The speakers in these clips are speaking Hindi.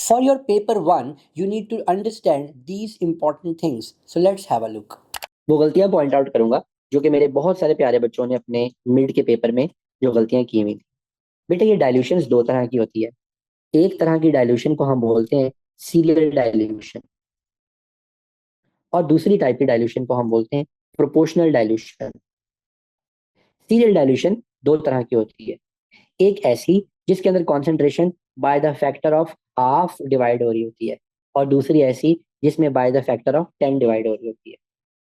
For your paper 1, you need to understand these important things. So let's have a look. वो गलतियां पॉइंट आउट करूंगा जो कि मेरे बहुत सारे प्यारे बच्चों ने अपने मिड के पेपर में जो गलतियां की हुई थी। बेटा ये डाइल्यूशंस दो तरह की होती है। एक तरह की डाइल्यूशन को हम बोलते हैं सीरियल डाइल्यूशन और दूसरी टाइप की डाइल्यूशन को हम बोलते हैं प्रोपोर्शनल डाइल्यूशन। सीरियल डाइल्यूशन दो तरह की होती है। एक ऐसी जिसके अंदर concentration by the factor of half divide हो रही होती है और दूसरी ऐसी जिसमें by the factor of 10 divide हो रही होती है।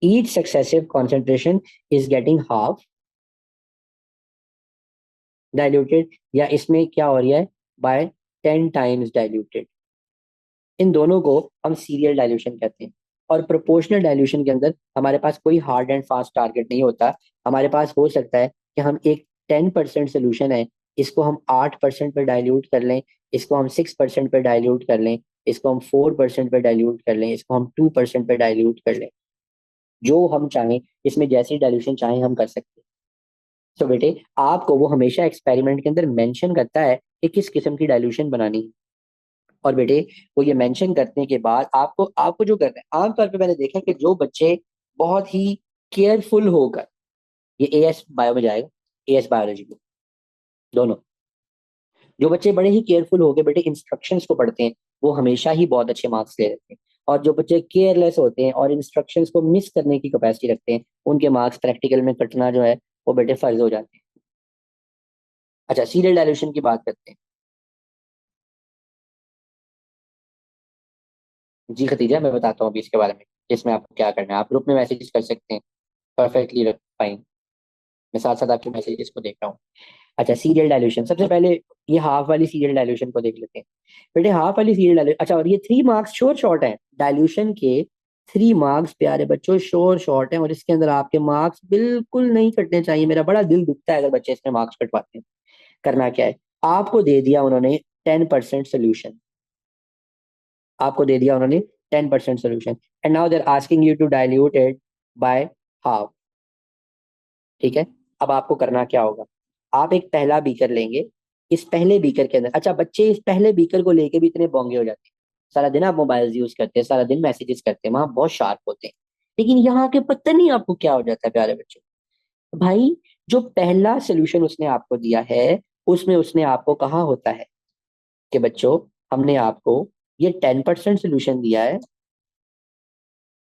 Each successive concentration is getting half diluted या इसमें क्या हो रहा है बाय 10 टाइम्स डाइल्यूटेड। इन दोनों को हम सीरियल डाइल्यूशन कहते हैं। और प्रोपोर्शनल डाइल्यूशन के अंदर हमारे पास कोई हार्ड एंड फास्ट टारगेट नहीं होता। हमारे पास हो सकता है कि हम एक 10% सोल्यूशन है, इसको हम 8% पे डाइल्यूट कर लें, इसको हम 6% पे डाइल्यूट कर लें, इसको हम 4% पे डाइल्यूट कर लें, इसको हम 2% पे डाइल्यूट कर लें। जो हम चाहें इसमें जैसी डाइल्यूशन चाहें हम कर सकते हैं। तो बेटे आपको वो हमेशा एक्सपेरिमेंट के अंदर मेंशन करता है कि किस किस्म की डाइल्यूशन बनानी है। और बेटे वो ये मेंशन करने के बाद आपको आपको जो करना है, आमतौर पे मैंने देखा कि जो बच्चे बहुत ही केयरफुल होकर, ये एएस बायो में जाएगा, एएस बायोलॉजी में, दोनों, जो बच्चे बड़े ही केयरफुल होकर बेटे इंस्ट्रक्शंस को पढ़ते हैं वो हमेशा ही बहुत अच्छे मार्क्स ले लेते हैं। और जो बच्चे केयरलेस होते हैं और इंस्ट्रक्शंस को मिस करने की कैपेसिटी रखते हैं उनके मार्क्स प्रैक्टिकल में कटना जो है वो बेटे फर्ज हो जाते हैं। अच्छा, सीरियल डायल्यूशन की बात करते हैं। जी खतीजा, मैं बताता हूँ अभी इसके बारे में, इसमें आपको क्या करना है। आप ग्रुप में मैसेजेस कर सकते हैं, परफेक्टली फाइन। मैं साथ साथ आपके मैसेजेस को देख रहा हूँ। अच्छा, सीरियल डायल्यूशन सबसे पहले ये हाफ वाली सीरियल डायल्यूशन को देख लेते हैं। बेटे हाफ वाली सीरियल डायल्यूशन, अच्छा, और ये 3 मार्क्स श्योर शॉर्ट है डायल्यूशन के। 3 मार्क्स प्यारे बच्चों श्योर शॉर्ट है और इसके अंदर आपके मार्क्स बिल्कुल नहीं कटने चाहिए। मेरा बड़ा दिल दुखता है अगर बच्चे इसमें मार्क्स कटवाते हैं। करना क्या है, आपको दे दिया उन्होंने 10% सोल्यूशन, आपको दे दिया उन्होंने 10% solution and now they are asking you to dilute it by half. ठीक है, अब आपको करना क्या होगा, आप एक पहला बीकर लेंगे। इस पहले बीकर के अंदर, अच्छा बच्चे इस पहले बीकर को लेके भी इतने बोंगे हो जाते हैं, सारा दिन आप मोबाइल यूज करते हैं, सारा दिन मैसेजेस करते हैं, वहां बहुत शार्प होते हैं, लेकिन यहाँ के पता नहीं आपको क्या हो जाता है प्यारे बच्चों। भाई जो पहला सोल्यूशन उसने आपको दिया है उसमें उसने आपको कहा होता है कि बच्चों हमने आपको ये 10% सोल्यूशन दिया है।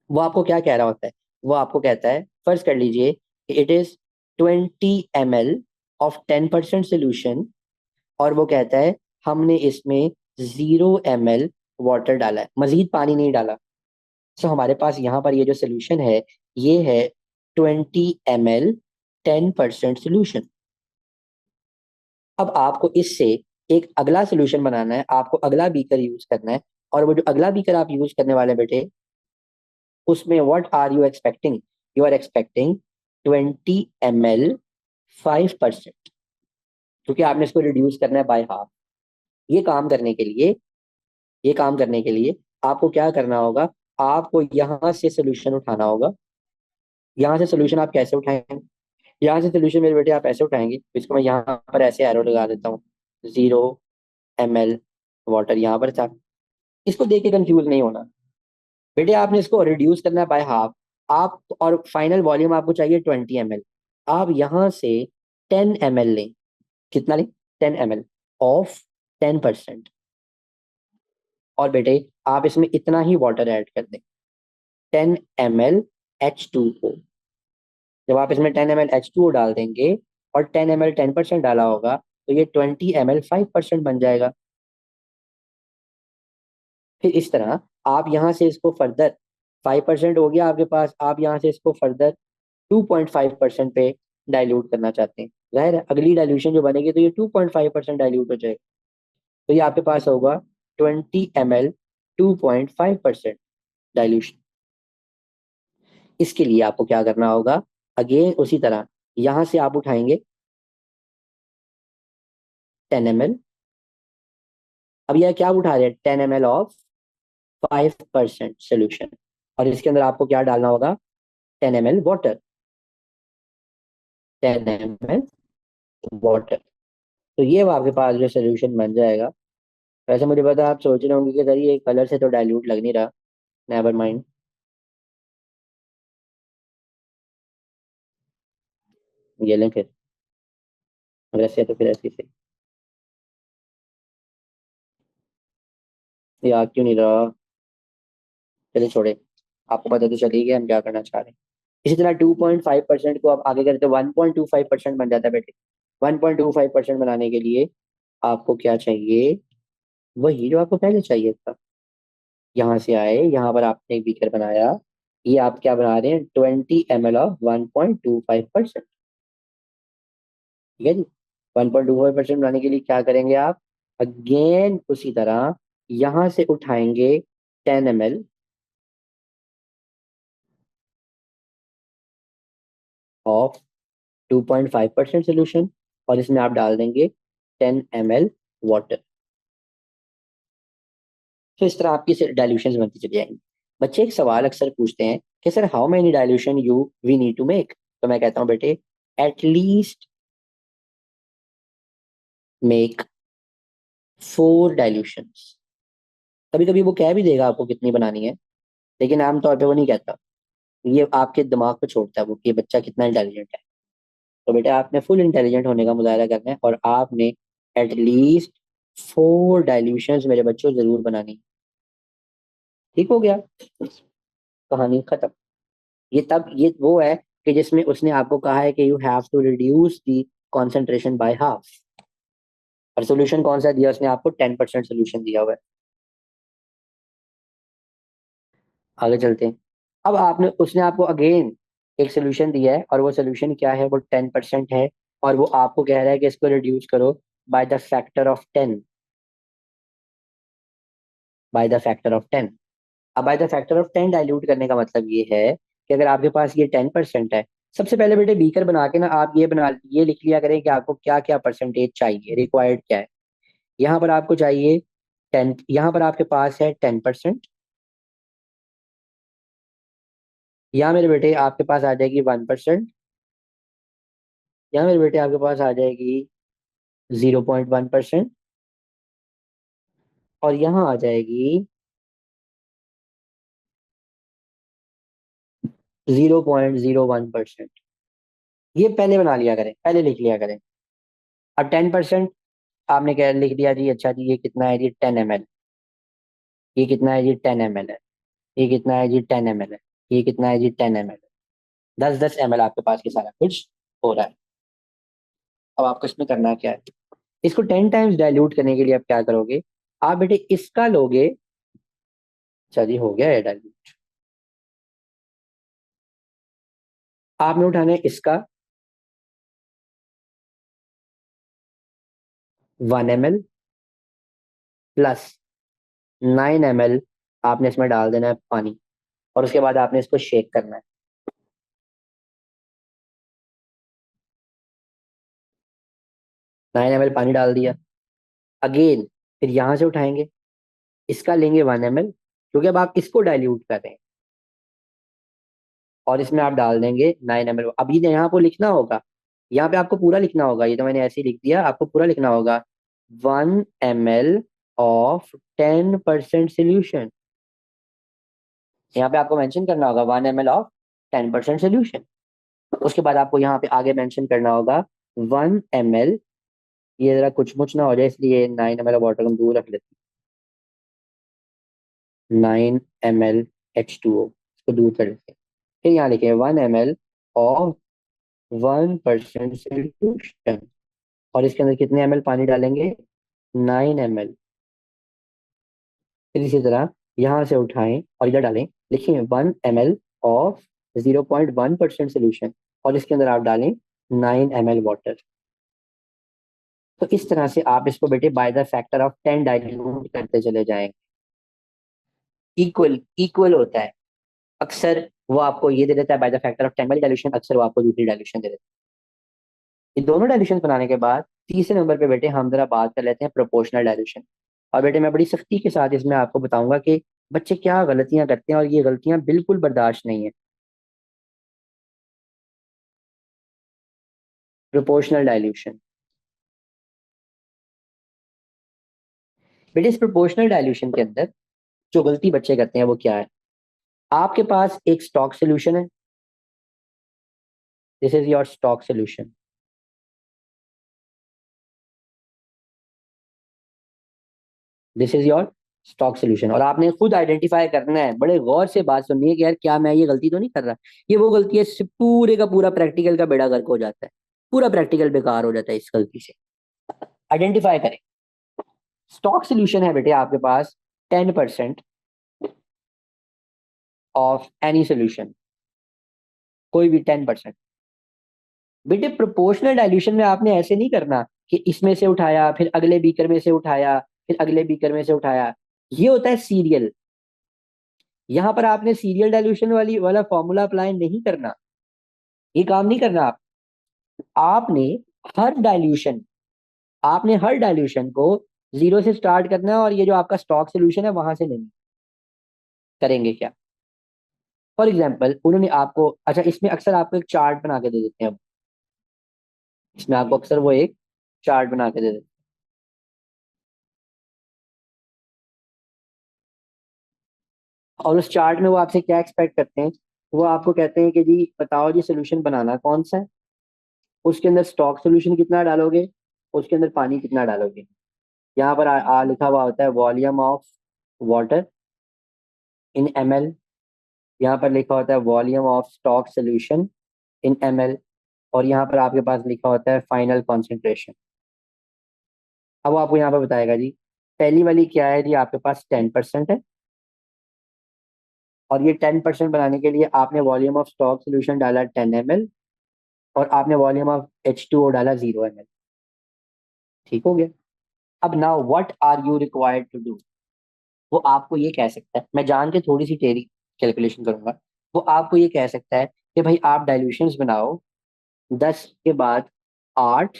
वो आपको क्या कह रहा होता है, वो आपको कहता है फर्ज कर लीजिए कि it is 20 ml of 10% solution और वो कहता है हमने इसमें 0 ml वाटर डाला है, मजीद पानी नहीं डाला। सो हमारे पास यहाँ पर ये जो सोल्यूशन है ये है 20 ml 10% सोल्यूशन। अब आपको इससे एक अगला सोल्यूशन बनाना है, आपको अगला बीकर यूज करना है। और वो जो अगला बीकर आप यूज करने वाले बेटे उसमें what are you expecting, you are expecting 20 ml 5%, क्योंकि आपने इसको रिड्यूस करना है बाय हाफ। ये काम करने के लिए, ये काम करने के लिए आपको क्या करना होगा, आपको यहाँ से सोल्यूशन उठाना होगा। यहाँ से सोल्यूशन आप कैसे उठाएंगे, यहाँ से सोल्यूशन मेरे बेटे आप ऐसे उठाएंगे, इसको मैं यहाँ पर ऐसे एरो लगा देता हूँ, 0 ml वाटर यहाँ पर था। इसको देख के कंफ्यूज नहीं होना बेटे, आपने इसको रिड्यूस करना है बाय हाफ। आप और फाइनल वॉल्यूम आपको चाहिए 20 ml। आप यहाँ से 10 ml लें, कितना लें, 10 ml ऑफ 10%। और बेटे आप इसमें इतना ही वाटर ऐड कर दें, 10 ml H2O। जब आप इसमें 10 ml H2O डाल देंगे और 10 ml 10% डाला होगा तो ये 20 ml 5% बन जाएगा। फिर इस तरह आप यहाँ से इसको फर्दर, 5% हो गया आपके पास, आप यहाँ से इसको फर्दर 2.5% पे डाइल्यूट करना चाहते हैं। जाहिर है अगली डाइल्यूशन जो बनेगी तो ये 2.5% डाइल्यूट हो जाएगा। तो ये आपके पास होगा 20 ml 2.5% डाइल्यूशन। इसके लिए आपको क्या करना होगा, अगेन उसी तरह यहां से आप उठाएंगे 10 ml। अब यह क्या उठा रहे हैं, 10 ml ऑफ 5% सोल्यूशन। और इसके अंदर आपको क्या डालना होगा, 10 ml वाटर, 10 ml वाटर। तो ये वो आपके पास जो सोल्यूशन बन जाएगा वैसे मुझे पता है आप सोच रहे होंगे कि सर ये कलर से तो डाइल्यूट लग नहीं रहा। Never mind. ये लें फिर, अगर ऐसे है तो फिर ऐसे से। ये आ क्यों नहीं रहा? चलिए छोड़े, आपको पता तो चली गया हम क्या करना चाह रहे हैं। इसी तरह 2.5% को आप आगे करते 1.25% बन जाता है बेटे। 1.25% बनाने के लिए आपको क्या चाहिए? वही जो आपको पहले चाहिए था। यहाँ से आए, यहाँ पर आपने एक बीकर बनाया। ये आप क्या बना रहे हैं? 20 ml ऑफ 1.25%। ठीक है जी। 1.25% बनाने के लिए क्या करेंगे आप? अगेन उसी तरह यहाँ से उठाएंगे 10 ml ऑफ 2.5% सोल्यूशन, और इसमें आप डाल देंगे 10 ml वाटर। तो इस तरह आपकी डाइल्यूशन बनती चली जाएंगी। बच्चे एक सवाल अक्सर पूछते हैं कि sir how many dilution you we need to make. तो मैं कहता हूँ बेटे, एटलीस्ट मेक 4 डाइल्यूशंस। कभी कभी वो कह भी देगा आपको कितनी बनानी है, लेकिन आमतौर पे वो नहीं कहता। ये आपके दिमाग पे छोड़ता है वो कि ये बच्चा कितना इंटेलिजेंट है। तो बेटा आपने फुल इंटेलिजेंट होने का मुजाहरा करना है, और आपने एटलीस्ट 4 डाइल्यूशंस मेरे बच्चों जरूर बनानी है। ठीक हो गया, कहानी खत्म। ये तब ये वो है कि जिसमें उसने आपको कहा है कि you have to reduce the concentration by half. और सोल्यूशन कौन सा दिया उसने आपको? 10% सोल्यूशन दिया हुआ है। आगे चलते हैं। अब आपने उसने आपको अगेन एक सोल्यूशन दिया है, और वो सोल्यूशन क्या है? वो 10% है। और वो आपको कह रहा है कि इसको रिड्यूस करो by the factor of 10। By the factor of 10। अब by the factor of 10 dilute करने का मतलब ये है कि अगर आपके पास ये 10% है, सबसे पहले बेटे बीकर बना के ना आप ये लिख लिया करें कि आपको क्या क्या परसेंटेज चाहिए, रिक्वायर्ड क्या है। यहाँ पर आपको चाहिए 10, यहाँ पर आपके पास है 10%। यहाँ मेरे बेटे आपके पास आ जाएगी 1%। यहाँ मेरे बेटे आपके पास आ जाएगी 0.1%। और यहाँ आ जाएगी 0.01%। ये पहले बना लिया करें, पहले लिख लिया करें। अब 10% आपने क्या लिख दिया जी? अच्छा जी, ये कितना है जी? 10 ml। ये कितना है जी? 10 ml है। ये कितना है जी? 10 ml है। ये कितना है जी? 10 ml है। 10-10 ml आपके पास ये सारा कुछ हो रहा है। अब आपको इसमें करना क्या है? इसको 10 टाइम्स डाइल्यूट करने के लिए आप क्या करोगे? आप बेटे इसका लोगे। चलिए हो गया है डाइल्यूट। आपने उठाना है इसका 1 ml प्लस 9 ml। आपने इसमें डाल देना है पानी, और उसके बाद आपने इसको शेक करना है। 9 ml पानी डाल दिया। अगेन फिर यहां से उठाएंगे, इसका लेंगे 1 ml, क्योंकि अब आप इसको डाइल्यूट कर रहे हैं। और इसमें आप डाल देंगे 9 ml। अब ये यहाँ को लिखना होगा, यहाँ पे आपको पूरा लिखना होगा। ये तो मैंने ऐसे ही लिख दिया, आपको पूरा लिखना होगा। 1 ml ऑफ 10% सोल्यूशन। यहाँ पे आपको मेंशन करना होगा 1 ml ऑफ 10% सोल्यूशन। उसके बाद आपको यहाँ पे आगे मेंशन करना होगा 1 ml। ये जरा कुछ मुच ना हो जाए, इसलिए 9 ml वाटर हम दूर रख लेते 9 ml H2O, इसको दूर कर लेते हैं। फिर यहाँ लिखे 1 ml ऑफ 1% सोल्यूशन, और इसके अंदर कितने ml पानी डालेंगे? 9 ml। फिर इसी तरह यहाँ से उठाएं और इधर डालें, लिखिए 1 ml ऑफ 0.1% सोल्यूशन, और इसके अंदर आप डालें 9 ml वाटर। तो इस तरह से आप इसको बेटे by the factor of 10 dilute करते चले जाएंगे। इक्वल इक्वल होता है। अक्सर वो आपको ये दे देता है बाय द फैक्टर ऑफ 10 वाली डाइल्यूशन, अक्सर वो आपको दूसरी डाइल्यूशन दे देता है। ये दोनों डाइल्यूशन बनाने के बाद तीसरे नंबर पे बेटे हम जरा बात कर लेते हैं प्रोपोर्शनल डाइल्यूशन। और बेटे मैं बड़ी सख्ती के साथ इसमें आपको बताऊंगा कि बच्चे क्या गलतियां करते हैं, और ये गलतियां बिल्कुल बर्दाश्त नहीं है। प्रोपोर्शनल डाइल्यूशन, बेटे इस प्रोपोर्शनल डाइल्यूशन के अंदर जो गलती बच्चे करते हैं वो क्या है? आपके पास एक स्टॉक सोल्यूशन है, this is your stock solution. This is your stock solution, और आपने खुद आइडेंटिफाई करना है, बड़े गौर से बात सुननी है कि यार क्या मैं ये गलती तो नहीं कर रहा। ये वो गलती है जिससे पूरे का पूरा प्रैक्टिकल का बेड़ा गर्क हो जाता है, पूरा प्रैक्टिकल बेकार हो जाता है इस गलती से। आइडेंटिफाई करें। स्टॉक सोल्यूशन है बेटे आपके पास 10% ऑफ एनी सोल्यूशन, कोई भी 10%। बेटे प्रोपोर्शनल डाइल्यूशन में आपने ऐसे नहीं करना कि इसमें से उठाया फिर अगले बीकर में से उठाया फिर अगले बीकर में से उठाया, ये होता है सीरियल। यहां पर आपने सीरियल डाइल्यूशन वाला फॉर्मूला अप्लाई नहीं करना, ये काम नहीं करना आपने हर डाइल्यूशन आपने हर डाइल्यूशन को जीरो से स्टार्ट करना है, और ये जो आपका स्टॉक सोल्यूशन है वहां से नहीं। करेंगे क्या? फॉर एग्जाम्पल उन्होंने आपको, अच्छा इसमें अक्सर आपको एक चार्ट बना के दे देते हैं, इसमें आपको अक्सर वो एक चार्ट बना के दे देते हैं, और उस चार्ट में वो आपसे क्या एक्सपेक्ट करते हैं? वो आपको कहते हैं कि जी बताओ जी सोल्यूशन बनाना कौन सा है, उसके अंदर स्टॉक सोल्यूशन कितना डालोगे, उसके अंदर पानी कितना डालोगे। यहाँ पर लिखा हुआ होता है volume of water in ml, यहाँ पर लिखा होता है volume of stock solution in ml, और यहाँ पर आपके पास लिखा होता है फाइनल कॉन्सेंट्रेशन। अब वो आपको यहाँ पर बताएगा जी पहली वाली क्या है जी, आपके पास 10% है, और ये 10% बनाने के लिए आपने वॉल्यूम ऑफ स्टॉक सोल्यूशन डाला 10 ml, और आपने वॉल्यूम ऑफ H2O डाला 0 ml। ठीक हो गया? अब now what are you required to do? वो आपको ये कह सकता है, मैं जान के थोड़ी सी टेरी कैलकुलेशन करूंगा, वो आपको ये कह सकता है कि भाई आप डाइल्यूशंस बनाओ 10 के बाद 8,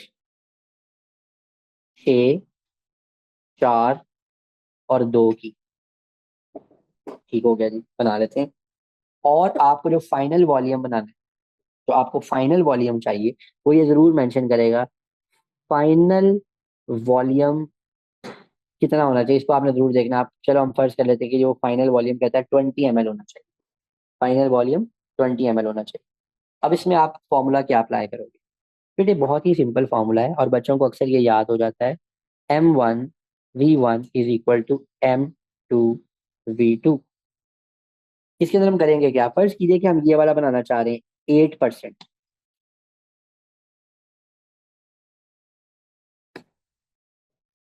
6, 4 और 2 की। ठीक हो गया जी, बना लेते हैं। और आपको जो फाइनल वॉल्यूम बनाना है, तो आपको फाइनल वॉल्यूम चाहिए, वो ये जरूर मेंशन करेगा फाइनल वॉल्यूम कितना होना चाहिए, इसको आपने जरूर देखना। आप चलो हम फर्ज कर लेते हैं कि जो फाइनल वॉल्यूम कहता है 20 ml होना चाहिए, फाइनल वॉल्यूम 20 ml होना चाहिए। अब इसमें आप फॉर्मूला क्या अप्लाई करोगे? बेटे बहुत ही सिंपल फॉर्मूला है, और बच्चों को अक्सर ये याद हो जाता है। M1 V1 is equal to M2 V2। इसके अंदर हम करेंगे क्या? फर्ज कीजिए कि हम ये वाला बनाना चाह रहे हैं 8%।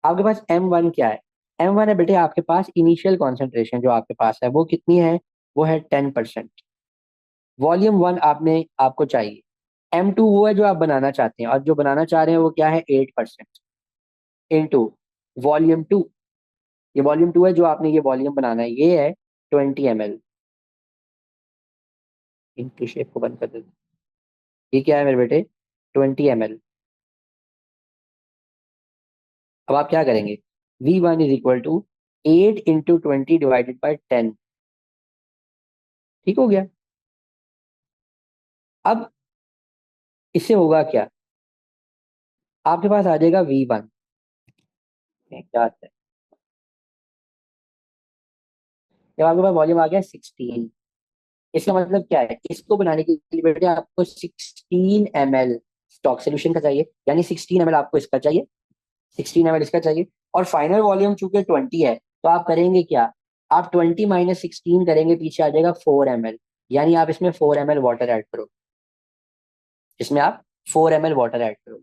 आपके पास M1 क्या है? M1 है बेटे आपके पास इनिशियल कॉन्सेंट्रेशन, जो आपके पास है वो कितनी है? वो है 10%। वॉल्यूम 1 आपको चाहिए। M2 वो है जो आप बनाना चाहते हैं, और जो बनाना चाह रहे हैं वो क्या है? 8% इंटू वॉल्यूम 2। ये वॉल्यूम 2 है जो आपने ये वॉल्यूम बनाना है, ये है 20 ml। इंटू शेप को बंद कर देते, ये क्या है मेरे बेटे? 20 ml। अब आप क्या करेंगे? V1 is equal to 8 × 20 divided by 10। ठीक हो गया? अब इससे होगा क्या? आपके पास आ जाएगा V1, क्या आता है? जब आपके पास वॉल्यूम आ गया 16, इसका मतलब क्या है? इसको बनाने के लिए बेटे आपको 16 ml स्टॉक सोल्यूशन का चाहिए, यानी 16 ml आपको इसका चाहिए, 16 ml इसका चाहिए, और फाइनल वॉल्यूम चूंकि 20 है, तो आप करेंगे क्या? आप 20 - 16 करेंगे, पीछे आ जाएगा 4 ml, यानी आप इसमें 4 ml वाटर ऐड करो, इसमें आप 4 ml वाटर ऐड करो।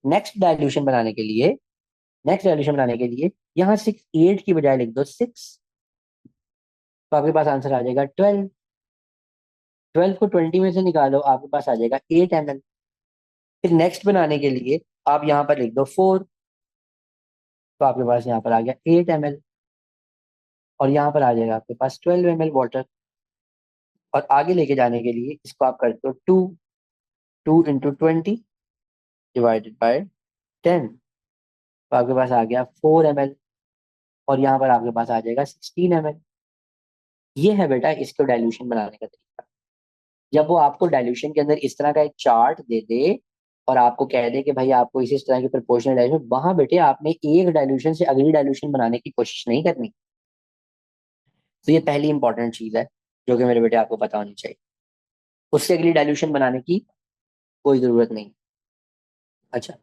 नेक्स्ट डाइल्यूशन बनाने के लिए नेक्स्ट डाइल्यूशन बनाने के लिए यहाँ 8 की बजाय लिख दो 6, तो आपके पास आंसर आ जाएगा 12। 12 को 20 में से निकालो, आपके पास आ जाएगा 8 ml। फिर नेक्स्ट बनाने के लिए आप यहाँ पर लिख दो 4, तो आपके पास यहाँ पर आ गया 8 ml, और यहाँ पर आ जाएगा आपके पास 12 ml वाटर। और आगे लेके जाने के लिए इसको आप करते हो 2, 2 × 20 डिवाइडेड बाय 10, तो आपके पास आ गया 4 ml, और यहाँ पर आपके पास आ जाएगा 16 ml। ये है बेटा इसको डाइल्यूशन बनाने का तरीका। जब वो आपको डाइल्यूशन के अंदर इस तरह का एक चार्ट दे दे, और आपको कह दे कि भाई आपको इस तरह की प्रोपोर्शनल डाइल्यूशन, वहां बेटे आपने एक डाइल्यूशन से अगली डाइल्यूशन बनाने की कोशिश नहीं करनी। तो ये पहली इंपॉर्टेंट चीज है जो कि मेरे बेटे आपको पता होनी चाहिए। उससे अगली डाइल्यूशन बनाने की कोई जरूरत नहीं। अच्छा,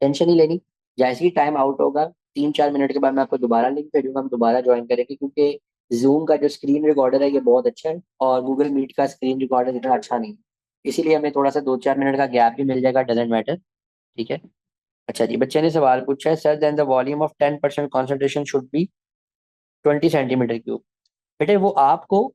टेंशन नहीं लेनी। जैसे ही टाइम आउट होगा 3-4 मिनट के बाद मैं आपको दोबारा लिंक भेजूंगा, हम दोबारा ज्वाइन करेंगे, क्योंकि जूम का जो स्क्रीन रिकॉर्डर है ये बहुत अच्छा है और गूगल मीट का स्क्रीन रिकॉर्डर इतना अच्छा नहीं है। इसीलिए हमें थोड़ा सा 2-4 मिनट का गैप भी मिल जाएगा, डजेंट मैटर। ठीक है। अच्छा जी, बच्चे ने सवाल पूछा है, sir then the volume of 10% concentration should be 20 centimetre cube. बेटे वो आपको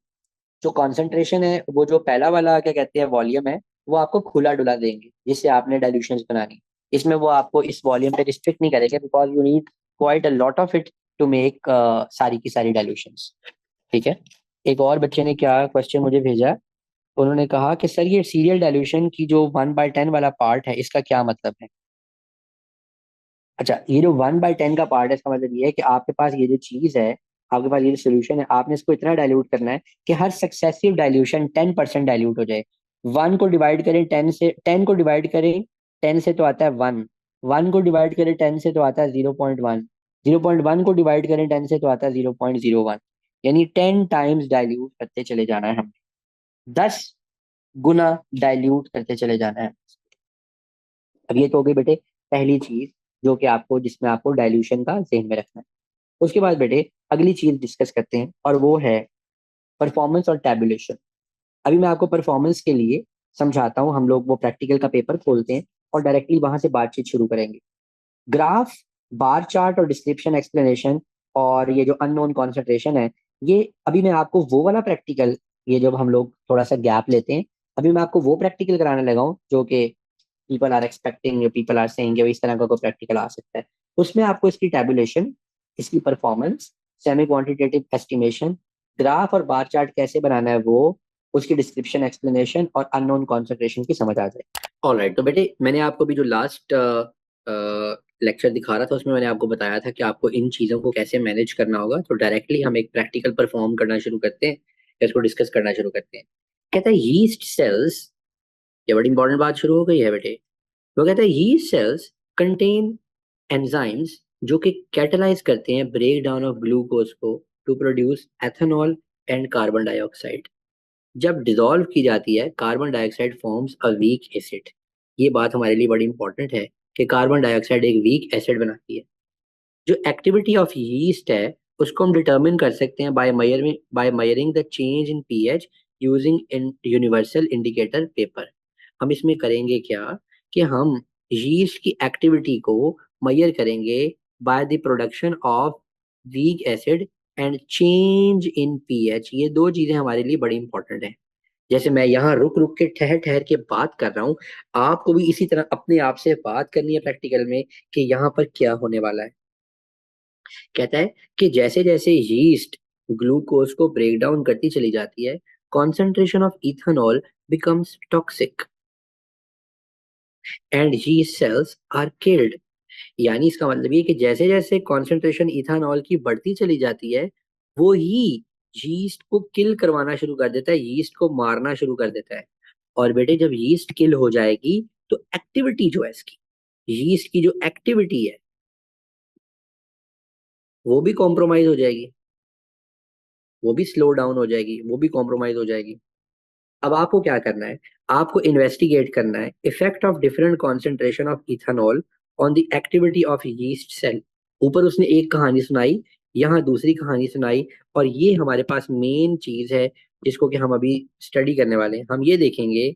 जो कॉन्सेंट्रेशन है, वो जो पहला वाला क्या कहते हैं वॉल्यूम है, वो आपको खुला डुला देंगे जिससे आपने डाइल्यूशंस बनानी। इसमें वो आपको इस वॉल्यूम पे रिस्ट्रिक्ट नहीं करेंगे, because you need quite a lot of it to make सारी की सारी डाइल्यूशंस। ठीक है। एक और बच्चे ने क्या क्वेश्चन मुझे भेजा, उन्होंने कहा कि सर ये सीरियल डाइल्यूशन की जो 1/10 वाला पार्ट है इसका क्या मतलब है। अच्छा, ये जो 1/10 का पार्ट है इसका मतलब ये है कि आपके पास ये जो चीज है, आपके पास ये जो सोल्यूशन है, आपने इसको इतना डाइल्यूट करना है कि हर सक्सेसिव डाइल्यूशन 10% डाइल्यूट हो जाए। 1 को डिवाइड करें 10 से, 10 को डिवाइड करें 10 से तो आता है 1, 1 को डिवाइड करें 10 से तो आता है 0.1, 0.1 को डिवाइड करें 10 से तो आता है 0.01। यानी 10 टाइम्स डाइल्यूट करते चले जाना है हमें, 10 गुना डाइल्यूट करते चले जाना है। अब ये तो हो गई बेटे पहली चीज जो कि आपको, जिसमें आपको डाइल्यूशन का ध्यान में रखना है। उसके बाद बेटे अगली चीज डिस्कस करते हैं और वो है परफॉर्मेंस और टैबुलेशन। अभी मैं आपको परफॉर्मेंस के लिए समझाता हूँ। हम लोग वो प्रैक्टिकल का पेपर खोलते हैं और डायरेक्टली वहां से बातचीत शुरू करेंगे। ग्राफ, बार चार्ट और डिस्क्रिप्शन एक्सप्लेनेशन और ये जो अननोन कॉन्सेंट्रेशन है, ये अभी मैं आपको वो वाला प्रैक्टिकल, ये जब हम लोग थोड़ा सा गैप लेते हैं, अभी मैं आपको वो प्रैक्टिकल कराने लगा हूँ जो कि people are expecting, people are saying इस तरह का कोई प्रैक्टिकल आ सकता है। उसमें आपको इसकी टेबुलेशन, इसकी performance, semi quantitative estimation, graph और बार चार्ट कैसे बनाना है वो, उसकी डिस्क्रिप्शन एक्सप्लेनेशन और अननोन कॉन्सेंट्रेशन की समझ आ जाए। ऑलराइट, तो बेटे मैंने आपको भी जो लास्ट लेक्चर दिखा रहा था उसमें मैंने आपको बताया था कि आपको इन चीज़ों को कैसे मैनेज करना होगा। तो डायरेक्टली हम एक प्रैक्टिकल परफॉर्म करना शुरू करते हैं, इसको डिस्कस करना शुरू करते हैं। कहता है यीस्ट सेल्स, ये बड़ी इंपॉर्टेंट बात शुरू हो गई है बेटे। वो कहता है यीस्ट सेल्स कंटेन एंजाइम्स जो कि कैटलाइज करते हैं ब्रेक डाउन ऑफ ग्लूकोज को to produce ethanol and carbon dioxide. जब डिसॉल्व की जाती है carbon dioxide forms a weak acid. ये बात हमारे लिए बड़ी इंपॉर्टेंट है कि कार्बन डाइऑक्साइड एक वीक एसिड बनाती है। जो एक्टिविटी ऑफ यीस्ट है उसको हम डिटरमिन कर सकते हैं by measuring the change in pH using in universal indicator paper. हम इसमें करेंगे क्या कि हम यीस्ट की एक्टिविटी को मयर करेंगे by the production of weak acid and change in pH. ये दो चीजें हमारे लिए बड़ी इंपॉर्टेंट है। जैसे मैं यहाँ रुक रुक के ठहर ठहर के बात कर रहा हूँ, आपको भी इसी तरह अपने आप से बात करनी है प्रैक्टिकल में कि यहाँ पर क्या होने वाला है। कहता है कि जैसे जैसे यीस्ट ग्लूकोज को ब्रेक डाउन करती चली जाती है, concentration of ethanol becomes toxic and yeast cells are killed. यानी इसका मतलब ये कि जैसे जैसे कॉन्सेंट्रेशन इथेनॉल की बढ़ती चली जाती है, वो ही यीस्ट को किल करवाना शुरू कर देता है, यीस्ट को मारना शुरू कर देता है। और बेटे जब यीस्ट किल हो जाएगी तो एक्टिविटी जो है इसकी, यीस्ट की जो एक्टिविटी है वो भी कॉम्प्रोमाइज हो जाएगी, वो भी स्लो डाउन हो जाएगी, वो भी कॉम्प्रोमाइज हो जाएगी। अब आपको क्या करना है, आपको इन्वेस्टिगेट करना है effect of different concentration of ethanol on the activity of yeast cell. ऊपर उसने एक कहानी सुनाई, यहाँ दूसरी कहानी सुनाई, और ये हमारे पास मेन चीज है जिसको कि हम अभी स्टडी करने वाले हैं। हम ये देखेंगे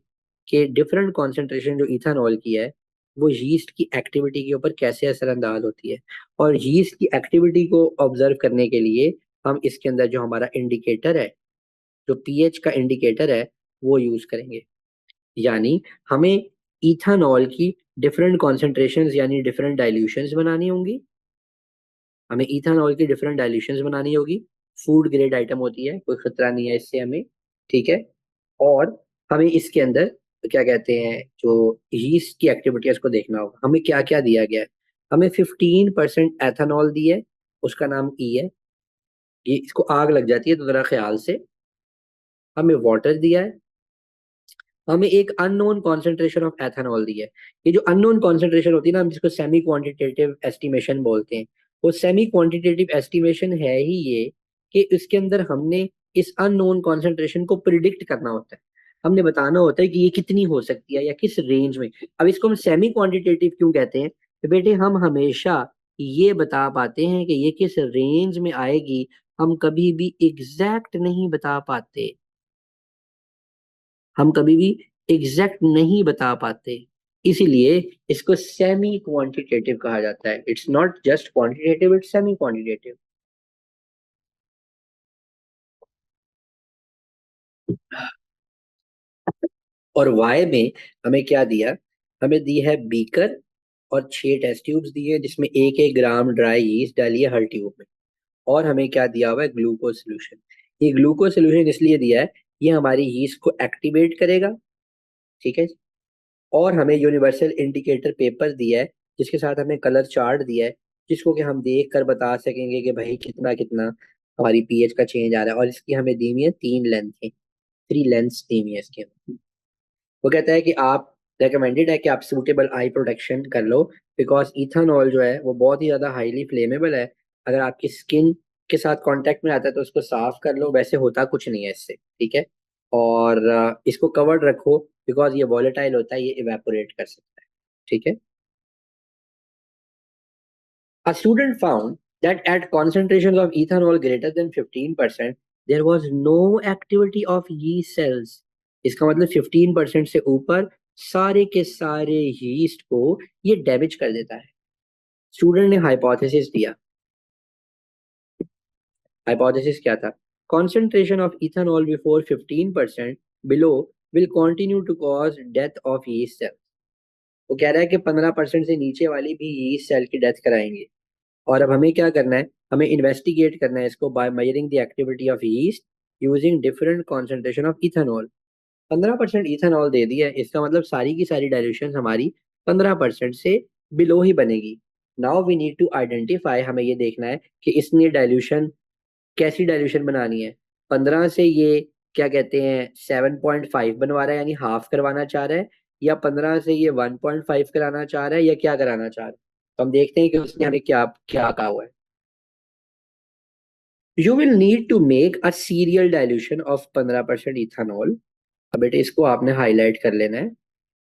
कि डिफरेंट कॉन्सेंट्रेशन जो इथेनॉल की है वो यीस्ट की एक्टिविटी के ऊपर कैसे असरअंदाज होती है। और यीस्ट की एक्टिविटी को ऑब्जर्व करने के लिए हम इसके अंदर जो हमारा इंडिकेटर है, जो पीएच का इंडिकेटर है, वो यूज करेंगे। यानी हमें इथेनॉल की डिफरेंट कॉन्सेंट्रेशंस यानी डिफरेंट डाइल्यूशंस बनानी होंगी, हमें इथेनॉल की डिफरेंट डाइल्यूशंस बनानी होगी। फूड ग्रेड आइटम होती है, कोई खतरा नहीं है इससे हमें। ठीक है। और हमें इसके अंदर क्या कहते हैं जो यीस्ट की एक्टिविटी है उसको देखना होगा। हमें क्या क्या दिया गया है, हमें 15% एथेनॉल दी है, उसका नाम ई है। ये इसको आग लग जाती है तो जरा ख्याल से। हमें वाटर दिया है, हमें एक अननोन कॉन्सेंट्रेशन ऑफ एथेनॉल दी है। ये जो अननोन कॉन्सेंट्रेशन होती है ना, हम जिसको सेमी क्वांटिटेटिव एस्टिमेशन बोलते हैं, वो सेमी क्वांटिटेटिव एस्टिमेशन है ही ये कि इसके अंदर हमने इस अननोन कॉन्सेंट्रेशन को प्रिडिक्ट करना होता है। हमने बताना होता है कि ये कितनी हो सकती है या किस रेंज में। अब इसको हम सेमी क्वांटिटेटिव क्यों कहते हैं? तो बेटे हम हमेशा ये बता पाते हैं कि ये किस रेंज में आएगी, हम कभी भी एग्जैक्ट नहीं बता पाते। हम कभी भी एग्जैक्ट नहीं बता पाते, इसीलिए इसको सेमी क्वांटिटेटिव कहा जाता है। It's not just quantitative, it's semi quantitative. और वाई में हमें क्या दिया? हमें दी है बीकर और 6 टेस्ट ट्यूब्स दिए जिसमें 1-1 ग्राम ड्राई यीस्ट डालिए हर ट्यूब में। और हमें क्या दिया हुआ है? Glucose solution. ये ग्लूकोज सोल्यूशन इसलिए दिया है, ये हमारी यीस्ट को एक्टिवेट करेगा। ठीक है। और हमें यूनिवर्सल इंडिकेटर पेपर दिया है जिसके साथ हमें कलर चार्ट दिया है, जिसको कि हम देख कर बता सकेंगे कि भाई कितना कितना हमारी पीएच का चेंज आ रहा है। और इसकी हमें दी हुई है 3 लेंथ, 3 लेंथ दी हुई है इसकी हमें। वो कहता है कि आप, रेकमेंडेड है कि आप सूटेबल आई प्रोटेक्शन कर लो, बिकॉज इथानॉल जो है वो बहुत ही ज़्यादा हाईली फ्लेमेबल है। अगर आपकी स्किन के साथ कांटेक्ट में आता है तो उसको साफ कर लो, वैसे होता कुछ नहीं है इससे। ठीक है। और इसको कवर्ड रखो, बिकॉज ये वॉलेटाइल होता है, ये इवेपोरेट कर सकता है। ठीक है। A student found that at concentrations of ethanol greater than 15%, there was no activity of yeast cells. इसका मतलब 15% से ऊपर सारे के सारे yeast को ये डैमेज कर देता है। स्टूडेंट ने हाइपोथेसिस दिया। हाइपोथेसिस क्या था? Concentration of ethanol before 15% below will continue to cause death of yeast cells. वो कह रहा है कि 15% से नीचे वाली भी yeast cell की डेथ कराएंगे। और अब हमें क्या करना है? हमें इन्वेस्टिगेट करना है इसको by measuring the activity of yeast using different concentration of ethanol. 15% ethanol दे दिया है, इसका मतलब सारी की सारी डाइल्यूशन हमारी 15% से बिलो ही बनेगी। Now we need to identify, हमें ये देखना है कि इसने डाइल्यूशन कैसी डाइल्यूशन बनानी है। 15 से ये क्या कहते हैं 7.5 बनवा रहा है, यानी हाफ करवाना चाह रहा है, या 15 से ये 1.5 कराना चाह रहा है, या क्या कराना चाह रहा है। तो हम देखते हैं कि उसने हमें क्या क्या कहा हुआ है। You will need to make a serial dilution of 15% ethanol। अब बेटे इसको आपने हाईलाइट कर लेना है।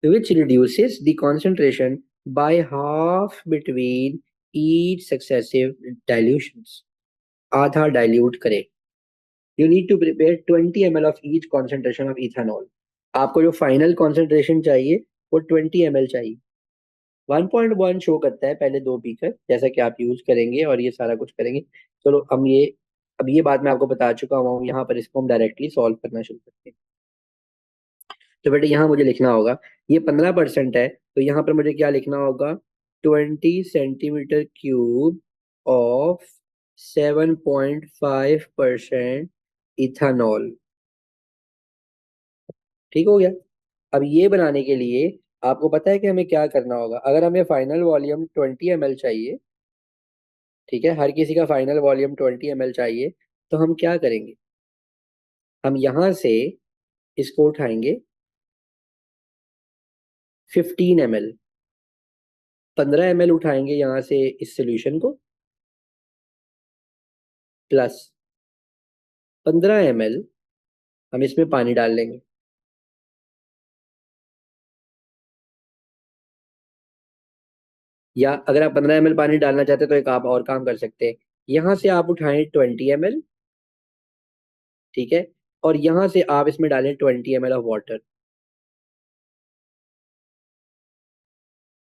Which reduces the concentration by half between each successive dilutions। आधा डाइल्यूट करे। You need to prepare 20 ml of each concentration of ethanol। आपको जो फाइनल कॉन्सेंट्रेशन चाहिए वो 20 ml चाहिए। 1.1 शो करता है पहले 2 पीकर, जैसा कि आप यूज करेंगे और ये सारा कुछ करेंगे। चलो हम ये, अब ये बात मैं आपको बता चुका हूँ, यहाँ पर इसको हम डायरेक्टली सॉल्व करना शुरू करते हैं। तो बेटे यहाँ मुझे लिखना होगा, ये 15% है तो यहाँ पर मुझे क्या लिखना होगा? 20 सेंटीमीटर क्यूब ऑफ 7.5% इथानॉल। ठीक हो गया। अब ये बनाने के लिए आपको पता है कि हमें क्या करना होगा? अगर हमें फाइनल वॉल्यूम 20 ml चाहिए, ठीक है, हर किसी का फाइनल वॉल्यूम 20 ml चाहिए, तो हम क्या करेंगे? हम यहां से इसको उठाएंगे 15 ml, 15 ml उठाएंगे यहां से इस सोल्यूशन को, प्लस 15 ml हम इसमें पानी डाल लेंगे। या अगर आप 15 ml पानी डालना चाहते हैं तो एक आप और काम कर सकते हैं, यहां से आप उठाएं 20 ml, ठीक है, और यहां से आप इसमें डालें 20 ml ऑफ वाटर।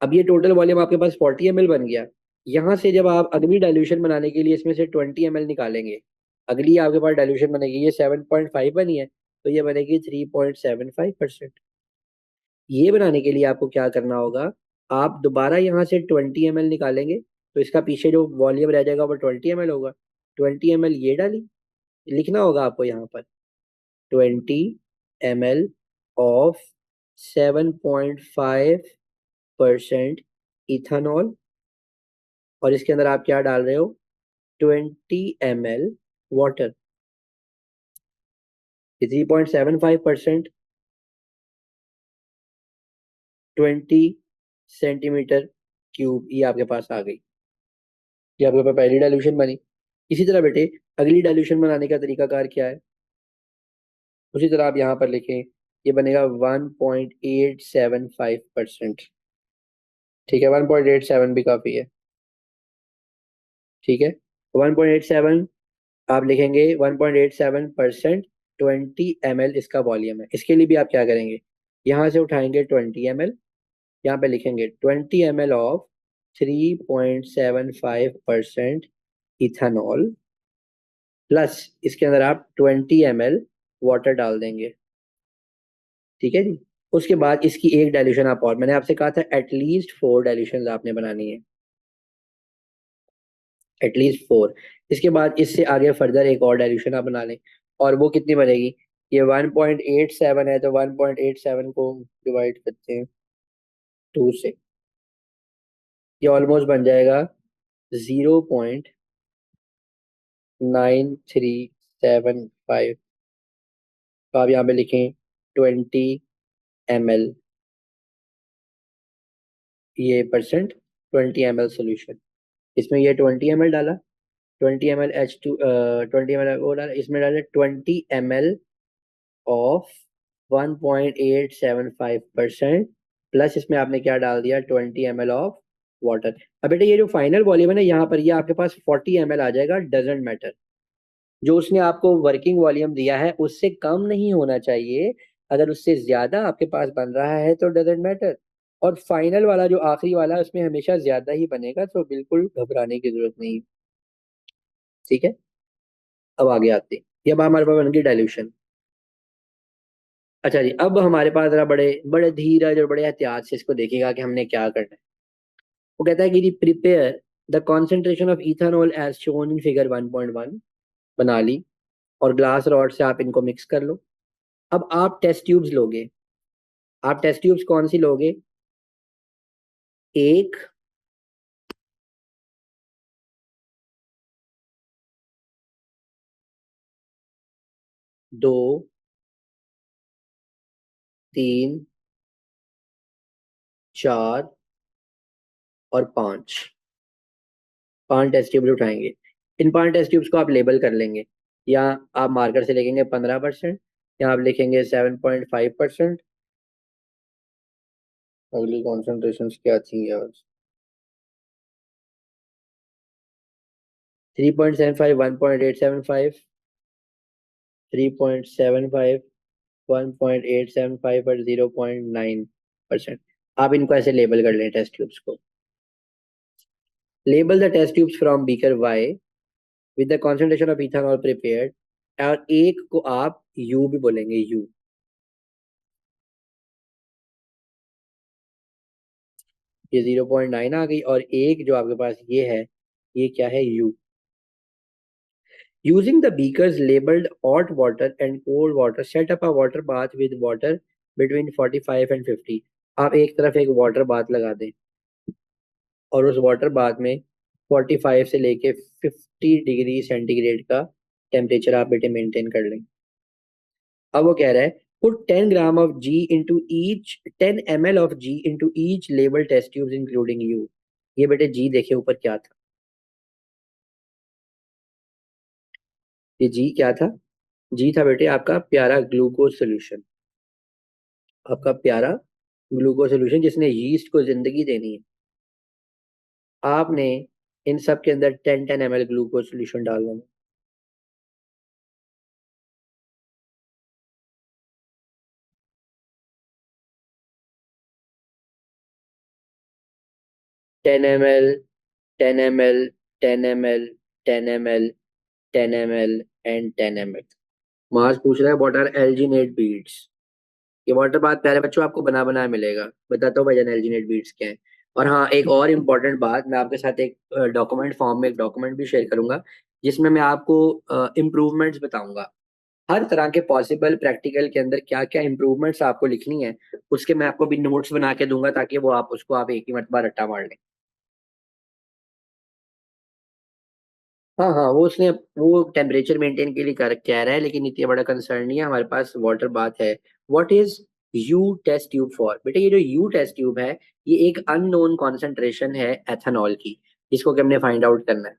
अब ये टोटल वॉल्यूम आपके पास 40 ml बन गया। यहाँ से जब आप अगली डाइल्यूशन बनाने के लिए इसमें से 20 ml निकालेंगे, अगली आपके पास डाइल्यूशन बनेगी, ये 7.5 बनी है तो ये बनेगी 3.75%। ये बनाने के लिए आपको क्या करना होगा? आप दोबारा यहाँ से 20 ml निकालेंगे तो इसका पीछे जो वॉल्यूम रह जाएगा वो 20 ml होगा। 20 ml ये डाली, लिखना होगा आपको यहाँ पर 20 ml ऑफ 7.5% इथानॉल, और इसके अंदर आप क्या डाल रहे हो? 20 ml वाटर। 3.75%। 20 सेंटीमीटर क्यूब, ये आपके पास आ गई। ये आपके पास पहली डाइल्यूशन बनी। इसी तरह बेटे अगली डाइल्यूशन बनाने का तरीकाकार क्या है, उसी तरह आप यहाँ पर लिखें, ये बनेगा 1.875%। ठीक है, 1.87 भी काफ़ी है। ठीक है, 1.87 आप लिखेंगे, 1.87%, 20 ml इसका वॉल्यूम है। इसके लिए भी आप क्या करेंगे, यहाँ से उठाएंगे 20 ml, यहाँ पे लिखेंगे 20 ml ऑफ 3.75% इथेनॉल, प्लस इसके अंदर आप 20 ml वाटर डाल देंगे। ठीक है जी। उसके बाद इसकी एक डाइल्यूशन आप, और मैंने आपसे कहा था एटलीस्ट 4 डाइल्यूशन आपने बनानी है, एटलीस्ट 4। इसके बाद इससे आगे फर्दर एक और डाइल्यूशन आप बना लें, और वो कितनी बनेगी, ये 1.87 है, तो 1.87 को डिवाइड करते हैं 2 से, ये ऑलमोस्ट बन जाएगा 0.9375। तो आप यहाँ पे लिखें 20 ml, ये परसेंट 20 ml सोल्यूशन, इसमें ये 20 ml डाला, 20 ml H2, 20 ml वो डाला, इसमें डाले 20 ml ऑफ 1.875%, प्लस इसमें आपने क्या डाल दिया, 20 ml ऑफ वाटर। अब बेटा ये जो फाइनल वॉल्यूम है ना यहाँ पर, ये आपके पास 40 ml आ जाएगा, डजेंट मैटर। जो उसने आपको वर्किंग वॉल्यूम दिया है उससे कम नहीं होना चाहिए, अगर उससे ज्यादा आपके पास बन रहा है तो डजेंट मैटर। और फाइनल वाला जो आखिरी वाला है उसमें हमेशा ज्यादा ही बनेगा, तो बिल्कुल घबराने की जरूरत नहीं। ठीक है, अब आगे आते हैं, ये अब हमारे पास बन गई डाइल्यूशन। अच्छा जी, अब हमारे पास जरा बड़े बड़े धीरज और बड़े एहतियात से इसको देखेगा कि हमने क्या करना है। वो कहता है कि prepare the concentration of ethanol as shown in figure 1.1, बना ली, और ग्लास रॉड से आप इनको मिक्स कर लो। अब आप टेस्ट ट्यूब्स लोगे, आप टेस्ट ट्यूब्स कौन सी लोगे, एक, दो, तीन, चार और पांच, 5 टेस्ट ट्यूब्स उठाएंगे। इन 5 टेस्ट ट्यूब्स को आप लेबल कर लेंगे, या आप मार्कर से लिखेंगे 15%, या आप लिखेंगे 7.5%। अगली कॉन्सेंट्रेशन क्या थी यार, 3.75, 1.875, 3.75, 1.875 और 0.9%। आप इनको ऐसे लेबल कर लें टेस्ट ट्यूब्स को। Label the test tubes from beaker Y with the concentration of ethanol prepared, और एक को आप यू भी बोलेंगे, यू। ये 0.9 आ गई, और एक जो आपके पास ये है, ये क्या है, you. Using the beakers labeled hot water and cold water, set up a water bath with water between 45 and 50। आप एक तरफ एक वाटर बाथ लगा दें, और उस वाटर बाथ में 45 से लेके 50 डिग्री सेंटीग्रेड का टेम्परेचर आप बेटे मेंटेन कर लें। अब वो कह रहा है, put 10 gram of G into each 10 ml of G into each label test tubes including U. ये बेटे जी देखे ऊपर क्या था, ये जी क्या था, जी था बेटे आपका प्यारा ग्लूकोज सोल्यूशन, आपका प्यारा ग्लूकोज सोल्यूशन जिसने यीस्ट को जिंदगी देनी है। आपने इन सब के अंदर 10 10 ml ग्लूकोज सोल्यूशन डालना है। 10 ml, 10 ml, 10 ml, 10 ml, 10 ml and 10 ml। Mars पूछ रहा है व्हाट आर एल्जिनेट बीड्स। ये वाटर बाथ प्यारे बच्चों आपको बना बनाया मिलेगा, बताता हूँ भाईजान एल्जिनेट बीड्स क्या है। और हाँ, एक और इम्पोर्टेंट बात, मैं आपके साथ एक डॉक्यूमेंट फॉर्म में एक डॉक्यूमेंट भी शेयर करूंगा, जिसमें मैं आपको इम्प्रूवमेंट्स बताऊंगा, हर तरह के पॉसिबल प्रैक्टिकल के अंदर क्या क्या इंप्रूवमेंट्स आपको लिखनी है, उसके मैं आपको भी नोट्स बना के दूंगा, ताकि वो आप उसको आप एक ही मरतबा रट्टा मार लें। हाँ हाँ, वो उसने वो टेम्परेचर मेंटेन के लिए कर कह रहा है, लेकिन इतना बड़ा कंसर्न नहीं है, हमारे पास वाटर बाथ है। What is U test tube for, बेटा ये जो यू टेस्ट ट्यूब है ये एक अननोन कॉन्सेंट्रेशन है एथेनॉल की, जिसको कि हमने फाइंड आउट करना है।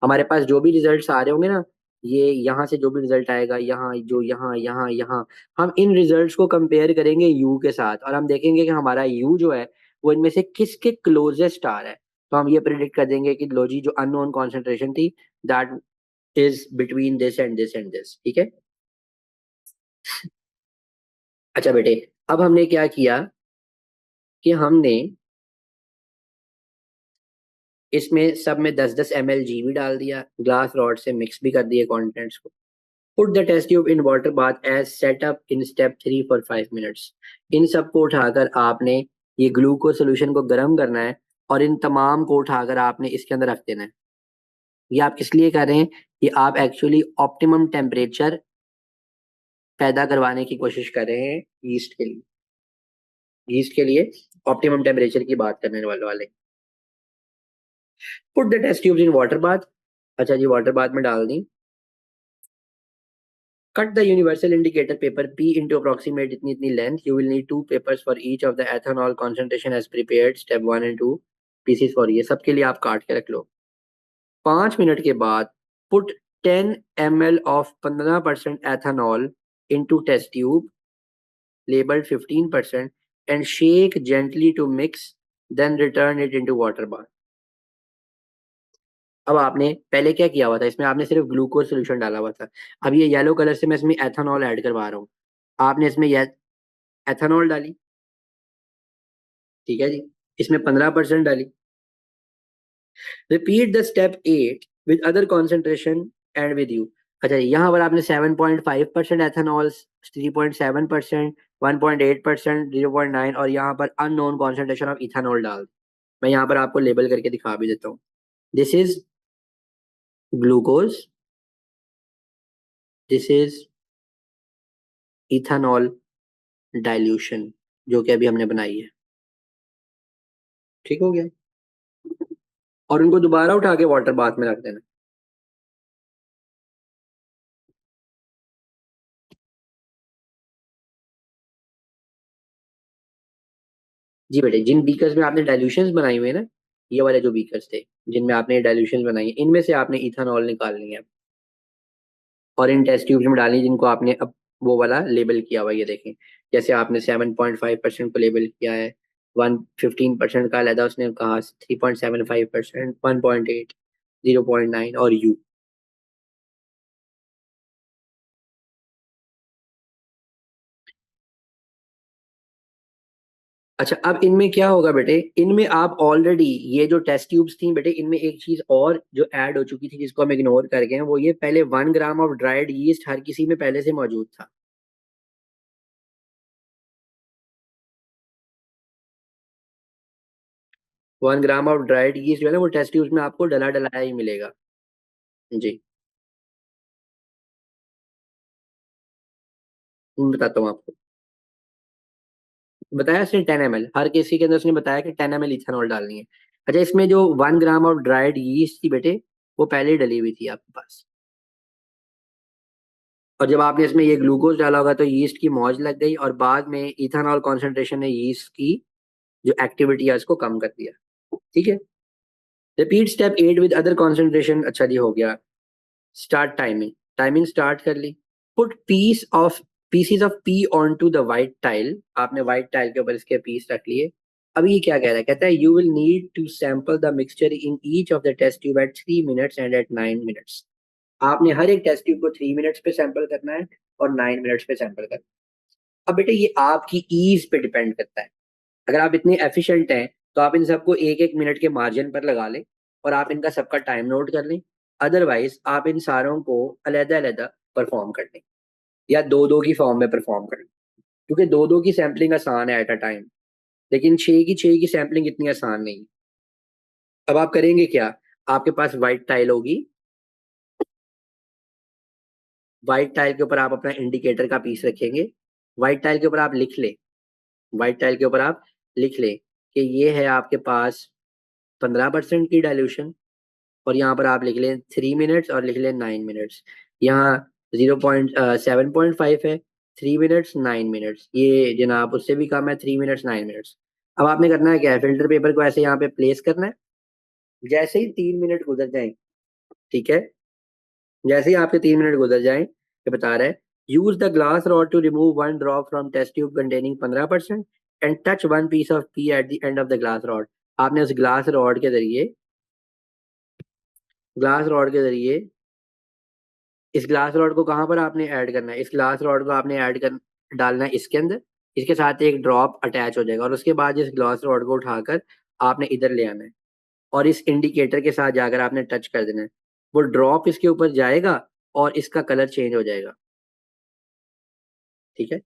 हमारे पास जो भी रिजल्ट्स आ रहे होंगे ना, ये यहाँ से जो भी रिजल्ट आएगा, यहाँ जो यहाँ यहाँ यहाँ, हम इन रिजल्ट्स को कंपेयर करेंगे यू के साथ और हम देखेंगे कि हमारा यू जो है वो इनमें से किसके क्लोजेस्ट आ रहा है। तो हम ये प्रिडिक्ट कर देंगे कि लो जी जो अननोन कॉन्सेंट्रेशन थी that is between this and this and this, ठीक है। अच्छा बेटे, अब हमने क्या किया कि हमने इसमें सब में 10-10 ml घी भी डाल दिया, ग्लास रॉड से मिक्स भी कर दिए कंटेंट्स को। Put the test tube in water bath as set up in step 3 for 5 minutes. इन सबको उठाकर आपने ये ग्लूकोज सोल्यूशन को गर्म करना है और इन तमाम को उठाकर आपने इसके अंदर रख देना है। ये आप किस लिए कर रहे हैं? ये आप एक्चुअली ऑप्टिमम टेम्परेचर पैदा करवाने की कोशिश कर रहे हैं यीस्ट के लिए। यीस्ट के लिए ऑप्टिमम टेम्परेचर की बात करने वाले। Put the test tubes in water bath. अच्छा जी, वाटर बाथ में डाल दी। Cut the universal indicator paper P into approximate इतनी इतनी length. You will need 2 papers for each of the ethanol concentration as prepared. Step 1 and 2 pieces for ये सब के लिए आप काट के रख लो। 5 मिनट के बाद put 10 ml of 15% ethanol into test tube labeled 15% and shake gently to mix. Then return it into water bath. अब आपने पहले क्या किया हुआ था, इसमें आपने सिर्फ ग्लूकोज सोल्यूशन डाला हुआ था। अब ये येलो कलर से मैं इसमें एथेनॉल ऐड करवा रहा हूँ। आपने इसमें एथेनॉल डाली, ठीक है जी, इसमें 15% डाली। Repeat the step 8 with other concentration and with you. अच्छा, यहाँ पर आपने 7.5% एथेनॉल, 3.7%, 1.8%, 0.9 और यहाँ पर अननोन कॉन्सेंट्रेशन ऑफ इथेनॉल डाल। मैं यहाँ पर आपको लेबल करके दिखा भी देता हूँ। This is glucose, this is ethanol dilution जो कि अभी हमने बनाई है। ठीक हो गया। और उनको दोबारा उठा के वाटर बाथ में रख देना। जी बेटे, जिन बीकर्स में आपने डाइल्यूशंस बनाई हुई है ना, ये वाले जो बीकर्स थे जिनमें आपने डाइल्यूशंस बनाई है, इनमें से आपने इथेनॉल निकालनी है और इन टेस्ट ट्यूब्स में डालनी, जिनको आपने अब वो वाला लेबल किया हुआ, ये देखें। जैसे आपने 7.5% को लेबल किया है, 1 15% का अलहदा उसने कहा, 3.75%, 1.8, 0.9 और यू। अच्छा, अब इनमें क्या होगा बेटे, इनमें आप ऑलरेडी ये जो टेस्ट ट्यूब्स थी बेटे, इनमें एक चीज और जो ऐड हो चुकी थी जिसको हम इग्नोर कर गए हैं, वो ये पहले 1 ग्राम ऑफ ड्राइड यीस्ट हर किसी में पहले से मौजूद था। 1 ग्राम ऑफ ड्राइड यीस्ट जो है ना, वो टेस्ट ट्यूब्स में आपको डला डलाया ही मिलेगा। जी, मैं बताता हूँ आपको। बताया उसने 10 ml, हर किसी के अंदर उसने बताया कि 10 ml इथेनॉल डालनी है। अच्छा, इसमें जो 1 ग्राम ऑफ ड्राइड यीस्ट थी बेटे, वो पहले ही डली हुई थी आपके पास। और जब आपने इसमें ये ग्लूकोज डाला होगा तो यीस्ट की मौज लग गई और बाद में इथेनॉल कॉन्सेंट्रेशन ने यीस्ट की जो एक्टिविटी है उसको कम कर दिया। ठीक है। Repeat step 8 with other concentration. अच्छा जी, हो गया। Start timing. टाइमिंग स्टार्ट कर ली। Put pieces of P on to the white tile. आपने वाइट टाइल के ऊपर इसके पीस रख लिए। अभी ये क्या कह रहा है, कहता है you will need to sample the mixture in each of the test tube at 3 minutes and at 9 minutes. आपने हर एक टेस्ट ट्यूब को 3 मिनट्स पे सैंपल करना है और 9 मिनट्स पे सैंपल करना है। अब बेटे ये आपकी ईज पे डिपेंड करता है। अगर आप इतने एफिशिएंट हैं तो आप इन सबको 1-1 मिनट के मार्जिन पर लगा लें और आप इनका सबका टाइम नोट कर लें। अदरवाइज आप इन सारों को अलहदा अलहदा परफॉर्म कर लें या दो दो की फॉर्म में परफॉर्म कर लें, क्योंकि दो दो की सैम्पलिंग आसान है एट अ टाइम, लेकिन छह की सैम्पलिंग इतनी आसान नहीं। अब आप करेंगे क्या, आपके पास व्हाइट टाइल होगी, व्हाइट टाइल के ऊपर आप अपना इंडिकेटर का पीस रखेंगे, व्हाइट टाइल के ऊपर आप लिख ले, व्हाइट टाइल के ऊपर आप लिख ले कि ये है आपके पास 15% की डाइल्यूशन और यहाँ पर आप लिख लें 3 मिनट्स और लिख लें 9 मिनट्स। यहाँ 0.7.5 है 3 मिनट्स 9 मिनट्स, ये जनाब उससे भी कम है, 3 मिनट्स 9 मिनट्स। अब आपने करना है क्या है, फिल्टर पेपर को ऐसे यहाँ पे प्लेस करना है। जैसे ही 3 मिनट गुजर जाए, ठीक है, जैसे ही आपके 3 मिनट गुजर जाए, ये बता रहा है use the glass rod to remove one drop from test tube containing 15% and touch one piece of P at the end of the glass rod. आपने उस ग्लास रॉड के जरिए इस ग्लास रॉड को कहाँ पर आपने ऐड करना है, इस ग्लास रॉड को आपने ऐड कर डालना है इसके अंदर। इसके साथ एक ड्रॉप अटैच हो जाएगा और उसके बाद इस ग्लास रॉड को उठाकर आपने इधर ले आना है और इस इंडिकेटर के साथ जाकर आपने टच कर देना है। वो ड्रॉप इसके ऊपर जाएगा और इसका कलर चेंज हो जाएगा। ठीक है,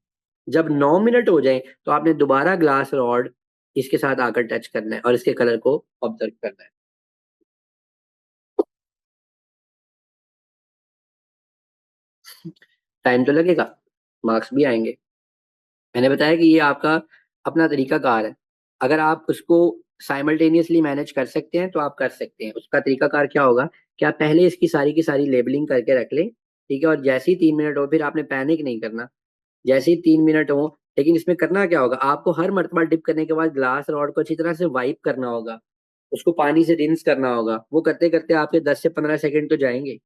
जब 9 मिनट हो जाए तो आपने दोबारा ग्लास रॉड इसके साथ आकर टच करना है और इसके कलर को ऑब्जर्व करना है। टाइम तो लगेगा, मार्क्स भी आएंगे। मैंने बताया कि ये आपका अपना तरीका कार है। अगर आप उसको साइमल्टेनियसली मैनेज कर सकते हैं तो आप कर सकते हैं। उसका तरीका कार क्या होगा कि आप पहले इसकी सारी की सारी लेबलिंग करके रख लें, ठीक है, और जैसे ही 3 मिनट हो फिर आपने पैनिक नहीं करना। जैसे ही 3 मिनट हो, लेकिन इसमें करना क्या होगा, आपको हर मरतबा डिप करने के बाद ग्लास रॉड को अच्छी तरह से वाइप करना होगा, उसको पानी से रिंस करना होगा। वो करते करते आपके 10 से 15 सेकंड तो जाएंगे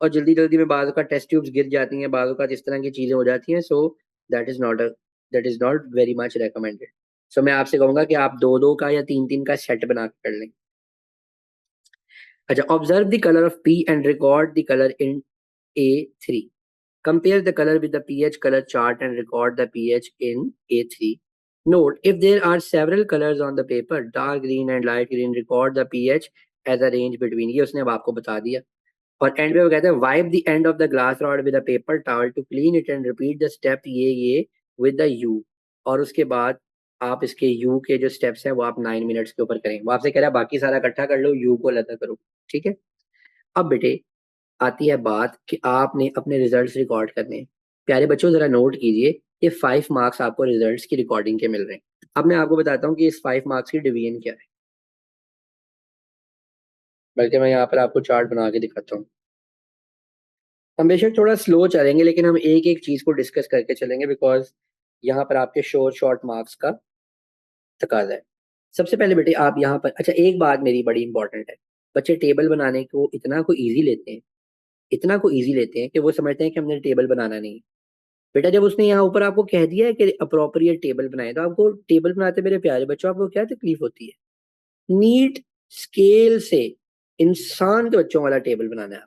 और जल्दी जल्दी में बाजू का टेस्ट ट्यूब्स गिर जाती हैं, बाजू का इस तरह की चीजें हो जाती हैं। So that is not that is not very much recommended. So मैं आपसे कहूंगा कि आप दो दो का या तीन तीन का सेट बना के कर लें। अच्छा, observe the colour of P and record the colour in A3. Compare the color with the pH color chart and record the pH in A3. Note, if there are several colors on the paper, dark green and light green, record the pH as a range between। ये उसने अब आपको बता दिया। और एंड पे वो कहते हैं wipe the end of the glass rod with a paper towel to clean it and repeat the step ये विद द यू। और उसके बाद आप इसके यू के जो स्टेप्स हैं वो आप 9 मिनट्स के ऊपर करें। वो आपसे कह रहा है बाकी सारा इकट्ठा कर लो, यू को अलग करो। ठीक है, अब बेटे आती है बात कि आपने अपने रिजल्ट्स रिकॉर्ड करने हैं। प्यारे बच्चों जरा नोट कीजिए, ये 5 मार्क्स आपको रिजल्ट्स की रिकॉर्डिंग के मिल रहे हैं। अब मैं आपको बताता हूँ कि इस 5 मार्क्स की डिवीजन क्या है। बल्कि मैं यहाँ पर आपको चार्ट बना के दिखाता हूँ। हम बेशक थोड़ा स्लो चलेंगे लेकिन हम एक एक चीज को डिस्कस करके चलेंगे, बिकॉज यहाँ पर आपके शॉर्ट मार्क्स का तकाजा है। सबसे पहले बेटे आप यहाँ पर, अच्छा एक बात मेरी बड़ी इंपॉर्टेंट है, बच्चे टेबल बनाने को इतना को ईजी लेते हैं, इतना को ईजी लेते हैं कि वो समझते हैं कि हमने टेबल बनाना नहीं। बेटा जब उसने यहाँ ऊपर आपको कह दिया है कि अप्रोप्रिएट टेबल बनाए, तो आपको टेबल बनाते मेरे प्यारे बच्चों आपको क्या तकलीफ होती है। नीट स्केल से इंसान के बच्चों वाला टेबल बनाना है,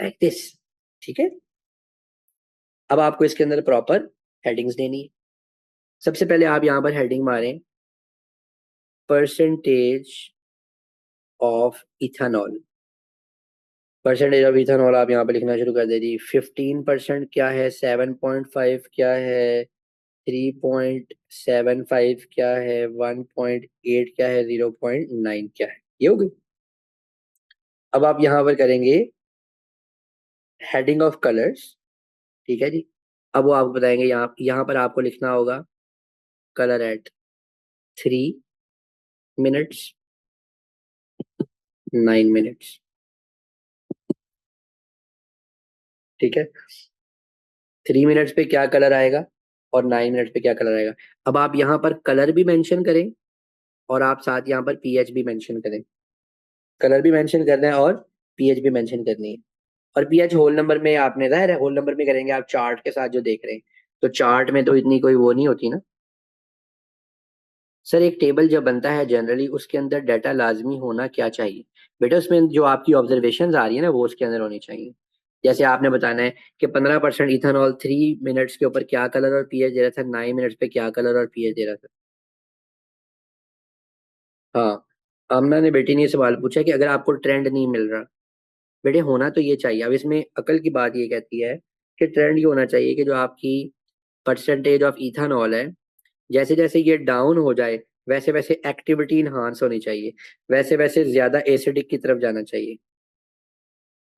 लाइक दिस। ठीक है, अब आपको इसके अंदर प्रॉपर हेडिंग्स देनी है। सबसे पहले आप यहाँ पर हेडिंग मारें percentage of ethanol. Percentage of ethanol आप यहाँ पे लिखना शुरू कर दे दी। 15% क्या है, 7.5 क्या है, 3.75 क्या है, 1.8 क्या है, 0.9 क्या है, ये हो गई। अब आप यहाँ पर करेंगे हेडिंग ऑफ कलर्स। ठीक है जी, अब वो आपको बताएंगे यहाँ यहाँ पर आपको लिखना होगा कलर एट 3 मिनट्स 9 मिनट्स। ठीक है, 3 मिनट्स पे क्या कलर आएगा और 9 मिनट्स पे क्या कलर आएगा। अब आप यहाँ पर कलर भी मेंशन करें और आप साथ यहाँ पर पीएच भी मेंशन करें। कलर भी मेंशन करना है और पीएच भी मेंशन करनी है। और पीएच होल नंबर में आपने जाहिर है होल नंबर में करेंगे आप चार्ट के साथ जो देख रहे हैं, तो चार्ट में तो इतनी कोई वो नहीं होती ना। सर एक टेबल जब बनता है जनरली उसके अंदर डाटा लाजमी होना क्या चाहिए, बेटा उसमें जो आपकी ऑब्जर्वेशन आ रही है ना वो उसके अंदर होनी चाहिए। जैसे आपने बताना है कि 15% इथेनॉल 3 मिनट्स के ऊपर क्या कलर और पीएच दे रहा था, 9 मिनट्स पे क्या कलर और पीएच दे रहा था। हाँ, आमना ने बेटी ने ये सवाल पूछा कि अगर आपको ट्रेंड नहीं मिल रहा, बेटे होना तो ये चाहिए। अब इसमें अकल की बात ये कहती है कि ट्रेंड ये होना चाहिए कि जो आपकी परसेंटेज ऑफ इथेनॉल है, जैसे जैसे ये डाउन हो जाए वैसे वैसे एक्टिविटी इनहांस होनी चाहिए, वैसे वैसे ज्यादा एसिडिक की तरफ जाना चाहिए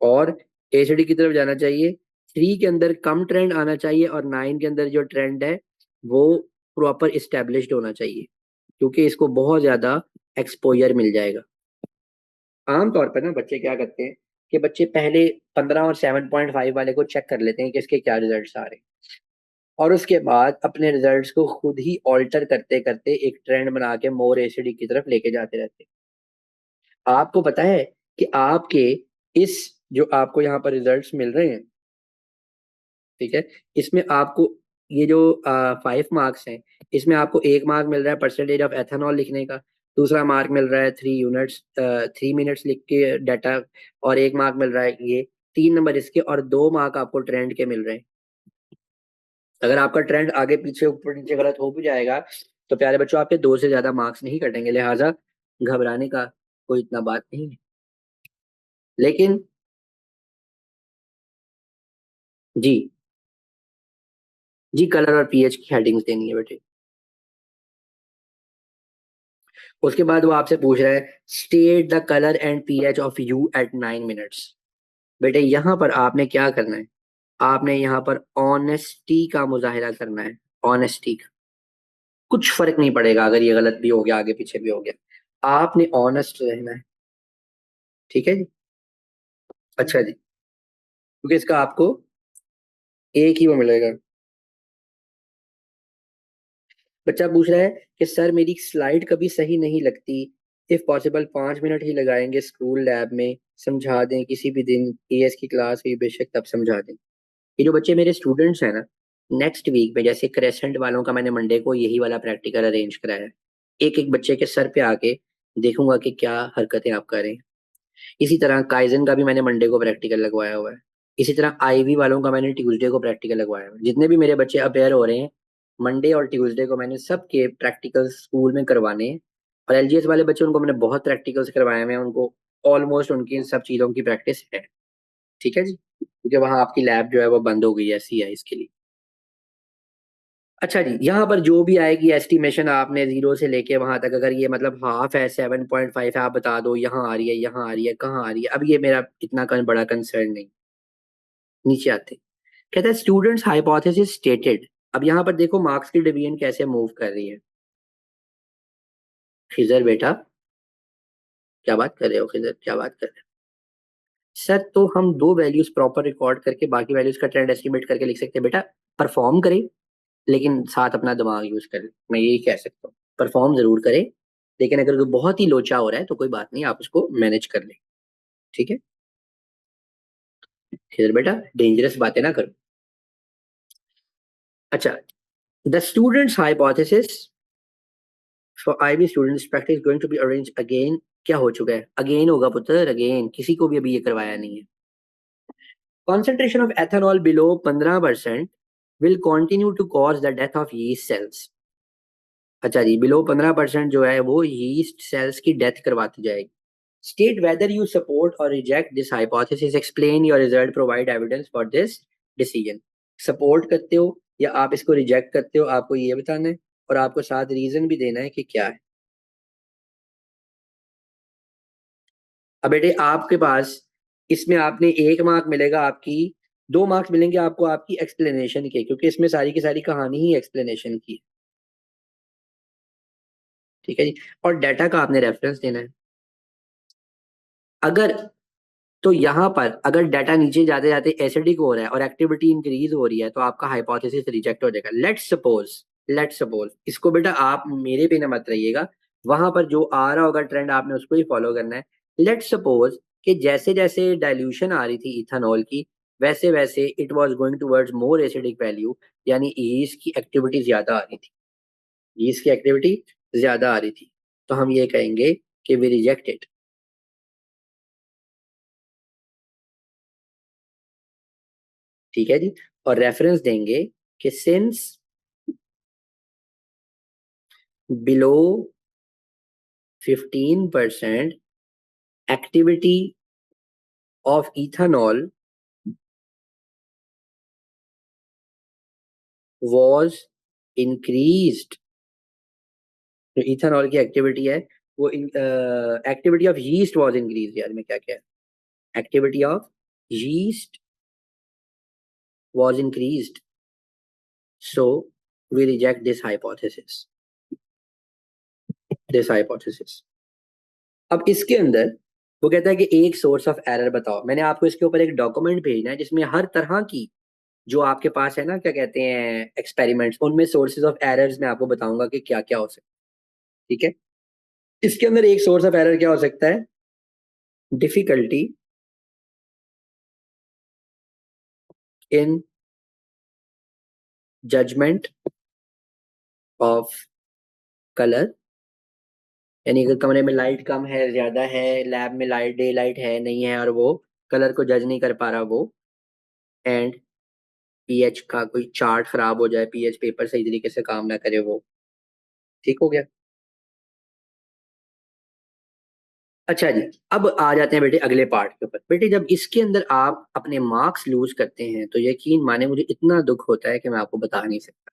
और एसिडिक की तरफ जाना चाहिए। 3 के अंदर कम ट्रेंड आना चाहिए और 9 के अंदर जो ट्रेंड है वो प्रॉपर इस्टेब्लिश्ड होना चाहिए, क्योंकि इसको बहुत ज्यादा एक्सपोजर मिल जाएगा। आमतौर पर ना बच्चे क्या करते हैं, कि बच्चे पहले 15 और 7.5 वाले को चेक कर लेते हैं कि इसके क्या रिजल्ट्स आ रहे हैं, और उसके बाद अपने रिजल्ट्स को खुद ही ऑल्टर करते करते एक ट्रेंड बना के मोर एसिडिक की तरफ लेके जाते रहते हैं। आपको पता है कि आपके इस जो आपको यहाँ पर रिजल्ट्स मिल रहे हैं, ठीक है, इसमें आपको ये जो 5 मार्क्स हैं, इसमें आपको 1 मार्क मिल रहा है परसेंटेज ऑफ एथेनॉल लिखने का, दूसरा मार्क मिल रहा है 3 यूनिट्स 3 मिनट्स लिख के डाटा, और 1 मार्क मिल रहा है ये, 3 नंबर इसके, और 2 मार्क आपको ट्रेंड के मिल रहे हैं। अगर आपका ट्रेंड आगे पीछे ऊपर नीचे गलत हो भी जाएगा तो प्यारे बच्चों आपके 2 से ज्यादा मार्क्स नहीं कटेंगे, लिहाजा घबराने का कोई इतना बात नहीं है। लेकिन जी, जी कलर और पीएच की हेडिंग्स देनी है बेटे। उसके बाद वो आपसे पूछ रहा है state the colour and pH of U at 9 minutes. बेटे यहाँ पर आपने क्या करना है, आपने यहाँ पर ऑनेस्टी का मुजाहिरा करना है, ऑनेस्टी का। कुछ फर्क नहीं पड़ेगा अगर ये गलत भी हो गया आगे पीछे भी हो गया, आपने ऑनेस्ट रहना है, ठीक है जी। अच्छा जी, क्योंकि इसका आपको एक ही वो मिलेगा। बच्चा पूछ रहा है कि सर मेरी स्लाइड कभी सही नहीं लगती, इफ पॉसिबल 5 मिनट ही लगाएंगे स्कूल लैब में, समझा दें किसी भी दिन, एएस की क्लास हुई बेशक तब समझा दें। ये जो बच्चे मेरे स्टूडेंट्स हैं ना, नेक्स्ट वीक में जैसे क्रेसेंट वालों का मैंने मंडे को यही वाला प्रैक्टिकल अरेंज कराया है, एक एक बच्चे के सर पे आके देखूंगा कि क्या हरकतें आप कर रहे हैं। इसी तरह काइजन का भी मैंने मंडे को प्रैक्टिकल लगवाया हुआ है। इसी तरह आईवी वालों का मैंने ट्यूसडे को प्रैक्टिकल लगवाया हुआ है। जितने भी मेरे बच्चे अपेयर हो रहे हैं, मंडे और ट्यूसडे को मैंने सबके प्रैक्टिकल स्कूल में करवाने हैं। और एलजीएस वाले बच्चे उनको मैंने बहुत प्रैक्टिकल्स करवाए हैं, उनको ऑलमोस्ट उनकी सब चीज़ों की प्रैक्टिस है, ठीक है जी, क्योंकि वहाँ आपकी लैब जो है वो बंद हो गई है सी है इसके लिए। अच्छा जी, यहाँ पर जो भी आएगी एस्टिमेशन आपने 0 से लेके वहां तक, अगर ये मतलब हाफ है 7.5 है, आप बता दो यहाँ आ रही है, यहाँ आ रही है, कहाँ आ रही है। अब ये मेरा इतना बड़ा कंसर्न नहीं। नीचे आते कहता है स्टूडेंट्स हाइपोथेसिस स्टेटेड। अब यहाँ पर देखो मार्क्स की डिवीजन कैसे मूव कर रही है। खिजर बेटा क्या बात कर रहे हो, खिजर क्या बात कर रहे हो सर, तो हम दो वैल्यूज प्रॉपर रिकॉर्ड करके बाकी वैल्यूज का ट्रेंड एस्टिमेट करके लिख सकते हैं बेटा। परफॉर्म करें लेकिन साथ अपना दिमाग यूज करें, मैं यही कह सकता हूँ। परफॉर्म जरूर करें, लेकिन अगर कोई बहुत ही लोचा हो रहा है तो कोई बात नहीं, आप उसको मैनेज कर लें, ठीक है। फिर बेटा डेंजरस बातें ना करो। अच्छा, the students hypothesis for IB students practice going to be arrange again. क्या हो चुका है, अगेन होगा पुत्र, अगेन, किसी को भी अभी ये करवाया नहीं है। Concentration of ethanol below 15% will continue to cause the death of yeast cells. अच्छा जी, बिलो 15% जो है वो यीस्ट सेल्स की डेथ करवाती जाएगी। स्टेट वेदर यू सपोर्ट और reject this hypothesis, explain your result, provide evidence for this decision. Support करते हो या आप इसको रिजेक्ट करते हो, आपको ये बताना है, और आपको साथ रीजन भी देना है कि क्या है। अब बेटे आपके पास इसमें आपने 1 मार्क मिलेगा, आपकी 2 मार्क्स मिलेंगे आपको आपकी एक्सप्लेनेशन के, क्योंकि इसमें सारी की सारी कहानी ही एक्सप्लेनेशन की है, ठीक है जी। और डाटा का आपने रेफरेंस देना है। अगर तो यहाँ पर अगर डाटा नीचे जाते जाते एसिडिक हो रहा है और एक्टिविटी इंक्रीज हो रही है तो आपका हाइपोथेसिस रिजेक्ट हो जाएगा। लेट्स सपोज इसको बेटा आप मेरे पे ना मत रहिएगा, वहां पर जो आ रहा होगा ट्रेंड आपने उसको ही फॉलो करना है। लेट्स सपोज कि जैसे जैसे डाइल्यूशन आ रही थी इथेनॉल की, वैसे वैसे it was going towards more acidic value, यानी ईस्ट की एक्टिविटी ज्यादा आ रही थी, ईस्ट की एक्टिविटी ज्यादा आ रही थी, तो हम ये कहेंगे कि वी रिजेक्ट इट, ठीक है जी। और रेफरेंस देंगे कि since below 15% activity of ethanol was increased. जो इथेनॉल की एक्टिविटी है वो activity of yeast was increase, यार मैं क्या कह, activity of yeast was increased, so we reject this hypothesis. अब इसके अंदर वो कहता है कि एक सोर्स ऑफ एरर बताओ। मैंने आपको इसके ऊपर एक डॉक्यूमेंट भेजना है जिसमें हर तरह की जो आपके पास है ना, क्या कहते हैं, एक्सपेरिमेंट्स, उनमें सोर्सेज ऑफ एरर्स मैं आपको बताऊंगा कि क्या क्या हो सकता है। ठीक है, इसके अंदर एक सोर्स ऑफ एरर क्या हो सकता है? Difficulty in judgement of colour. यानी अगर कमरे में लाइट कम है, ज्यादा है, लैब में लाइट, डे लाइट है, नहीं है, और वो कलर को जज नहीं कर पा रहा वो, एंड पीएच का कोई चार्ट खराब हो जाए, पीएच पेपर सही तरीके से काम ना करे वो। ठीक हो गया। अच्छा जी, अब आ जाते हैं बेटे अगले पार्ट के ऊपर। बेटे जब इसके अंदर आप अपने मार्क्स लूज करते हैं तो यकीन माने मुझे इतना दुख होता है कि मैं आपको बता नहीं सकता।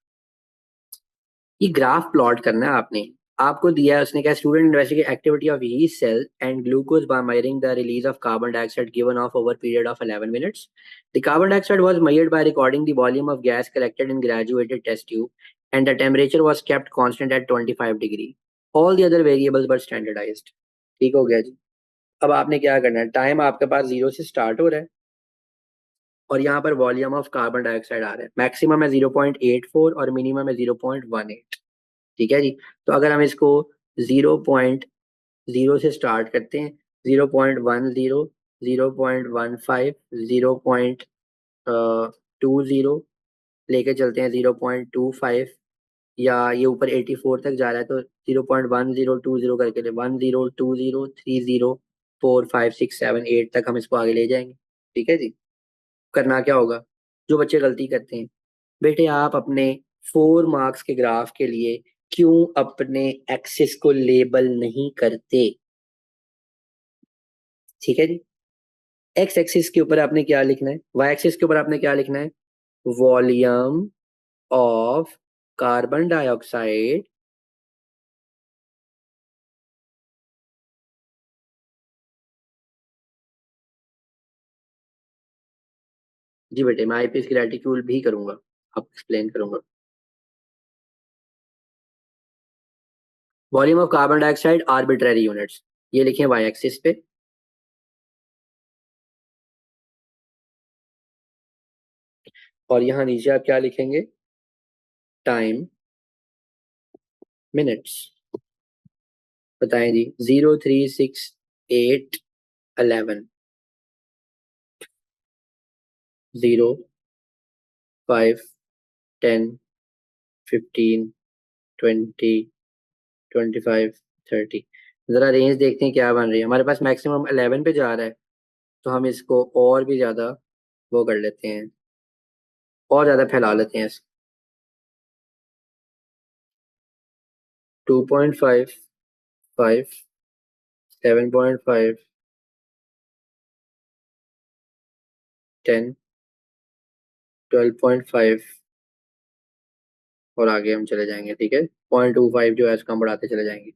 ये ग्राफ प्लॉट करना है आपने। आपको दिया है, उसने कहा student investigate activity of yeast cell and glucose by measuring the release of carbon dioxide given off over a period of 11 minutes. The carbon dioxide was measured by recording the volume of gas collected in graduated test tube and the temperature was kept constant at 25 degree. All the other variables were standardized. ठीक हो गया जी। अब आपने क्या करना है, टाइम आपके पास 0 से स्टार्ट हो रहा है और यहाँ पर वॉल्यूम ऑफ कार्बन डाइऑक्साइड आ रहा है। मैक्सिमम है 0.84 और मिनिमम है 0.18। ठीक है जी। तो अगर हम इसको 0.0 से स्टार्ट करते हैं, 0.10, 0.15, 0.20 लेके चलते हैं 0.25, या ये ऊपर 84 तक जा रहा है तो 0.1020 करके 10, 20, 30, 4, 5, 6, 7, 8 तक हम इसको आगे ले जाएंगे। ठीक है जी। करना क्या होगा, जो बच्चे गलती करते हैं, बेटे आप अपने 4 मार्क्स के ग्राफ के लिए क्यों अपने एक्सिस को लेबल नहीं करते? ठीक है जी। एक्स एक्सिस के ऊपर आपने क्या लिखना है, वाई एक्सिस के ऊपर आपने क्या लिखना है? वॉल्यूम ऑफ कार्बन डाइऑक्साइड जी बेटे, मैं आईपीएस की रेटिक्यूल भी करूंगा, आप एक्सप्लेन करूंगा। Volume of carbon dioxide arbitrary units, ये लिखें वाई एक्सिस पे। और यहाँ नीचे आप क्या लिखेंगे? Time minutes. बताएं जी। 0, 3, 6, 8, 11, 0, 5, 10, 15, 20, 25, 30। जरा रेंज देखते हैं क्या बन रही है। हमारे पास मैक्सिमम 11 पे जा रहा है तो हम इसको और भी ज्यादा वो कर लेते हैं, और ज्यादा फैला लेते हैं। 2.5, 7.5, 10, 12.5 और आगे हम चले जाएंगे। ठीक है, 0.25 जो है इसको हम बढ़ाते चले जाएंगे।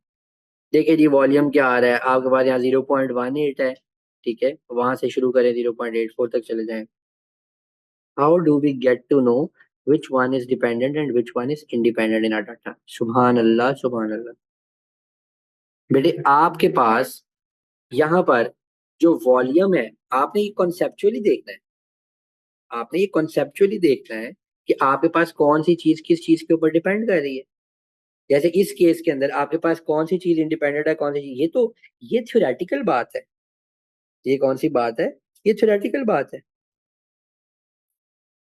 देखिए जी, वॉल्यूम क्या आ रहा है आपके पास, यहाँ 0.18 है। ठीक है, वहां से शुरू करें, 0.84 तक चले जाएं। How do we get to know which one is dependent and which one is independent in our data? सुभान अल्लाह, सुभान अल्लाह। बेटे आपके पास यहाँ पर जो वॉल्यूम है, आपने ये कॉन्सेप्चुअली देखना है। आपने ये कॉन्सेप्चुअली देखना है कि आपके पास कौन सी चीज किस चीज के ऊपर डिपेंड कर रही है। जैसे इस केस के अंदर आपके पास कौन सी चीज इंडिपेंडेंट है, कौन सी चीज, ये तो ये थ्योरेटिकल बात है। ये कौन सी बात है? ये थ्योरेटिकल बात है।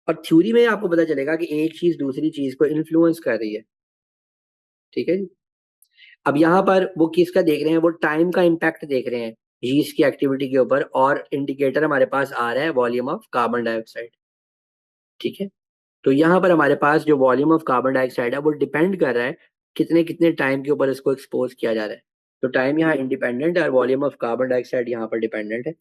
और थ्योरी में आपको पता चलेगा कि एक चीज दूसरी चीज को इन्फ्लुएंस कर रही है। ठीक है जी। अब यहाँ पर वो किसका देख रहे हैं, वो टाइम का इम्पैक्ट देख रहे हैं यीस्ट की एक्टिविटी के ऊपर, और इंडिकेटर हमारे पास आ रहा है वॉल्यूम ऑफ कार्बन डाइऑक्साइड। ठीक है, तो यहाँ पर हमारे पास जो वॉल्यूम ऑफ कार्बन डाइऑक्साइड है वो डिपेंड कर रहा है कितने कितने टाइम के ऊपर इसको एक्सपोज किया जा रहा है। तो टाइम यहाँ इंडिपेंडेंट है और वॉल्यूम ऑफ कार्बन डाइऑक्साइड यहाँ पर डिपेंडेंट है।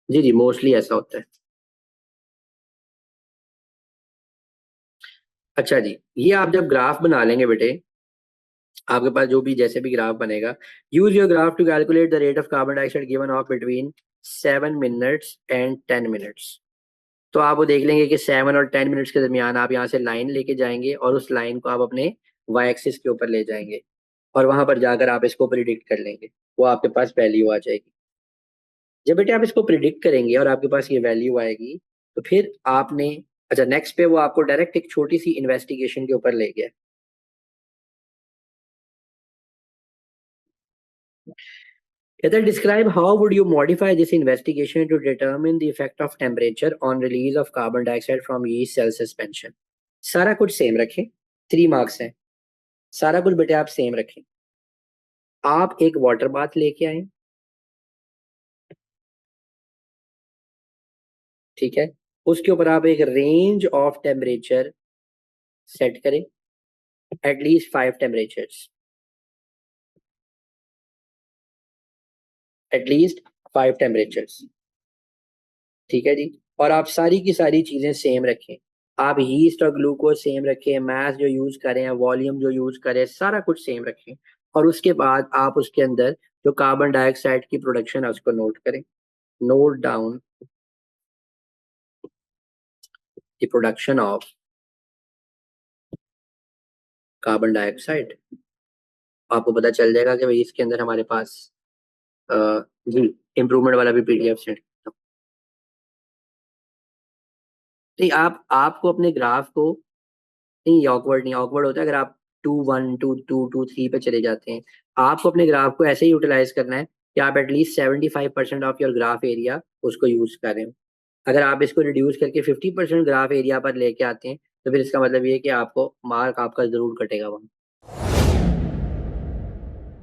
जी जी, मोस्टली ऐसा होता है। अच्छा जी, ये आप जब ग्राफ बना लेंगे बेटे, आपके पास जो भी जैसे भी ग्राफ बनेगा, use your graph to calculate the rate of carbon dioxide given off between 7 minutes and 10 minutes. तो आप वो देख लेंगे कि 7 और 10 मिनट्स के दरमियान आप यहाँ से लाइन लेके जाएंगे और उस लाइन को आप अपने वाई एक्सिस के ऊपर ले जाएंगे, और वहां पर जाकर आप इसको प्रिडिक्ट कर लेंगे, वो आपके पास वैल्यू आ जाएगी। जब बेटे आप इसको प्रिडिक्ट करेंगे और आपके पास ये वैल्यू आएगी, तो फिर आपने, अच्छा नेक्स्ट पे वो आपको डायरेक्ट एक छोटी सी इन्वेस्टिगेशन के ऊपर ले गया। कहता है describe how would you modify this investigation to determine the effect of temperature on release of carbon dioxide from yeast cell suspension. सारा कुछ सेम रखें, 3 मार्क्स हैं, सारा कुछ बेटे आप सेम रखें। आप एक वाटर बाथ लेके आए, ठीक है, उसके ऊपर आप एक रेंज ऑफ टेम्परेचर सेट करें, एटलीस्ट 5 टेम्परेचर्स, एटलीस्ट 5 टेम्परेचर्स, ठीक है जी। और आप सारी की सारी चीजें सेम रखें, आप ईस्ट और ग्लूकोज सेम रखें, मास जो यूज करें, वॉल्यूम जो यूज करें, सारा कुछ सेम रखें। और उसके बाद आप उसके अंदर जो कार्बन डाइऑक्साइड की प्रोडक्शन है उसको नोट करें। Note down the production of carbon dioxide. आपको पता चल जाएगा कि भाई इसके अंदर हमारे पास अ, जी इम्प्रूवमेंट वाला भी पीडीएफ सेट। नहीं, आप आपको अपने ग्राफ को, नहीं ऑकवर्ड नहीं, ऑकवर्ड होता है अगर आप 2 1 2 2 2 3 पे चले जाते हैं। आपको अपने ग्राफ को ऐसे ही यूटिलाइज करना है कि आप at least 75% of your graph area उसको यूज करें। अगर आप इसको रिड्यूस करके 50% ग्राफ एरिया पर लेके आते हैं, तो फिर इसका मतलब ये है कि आपको मार्क आपका जरूर कटेगा वहाँ।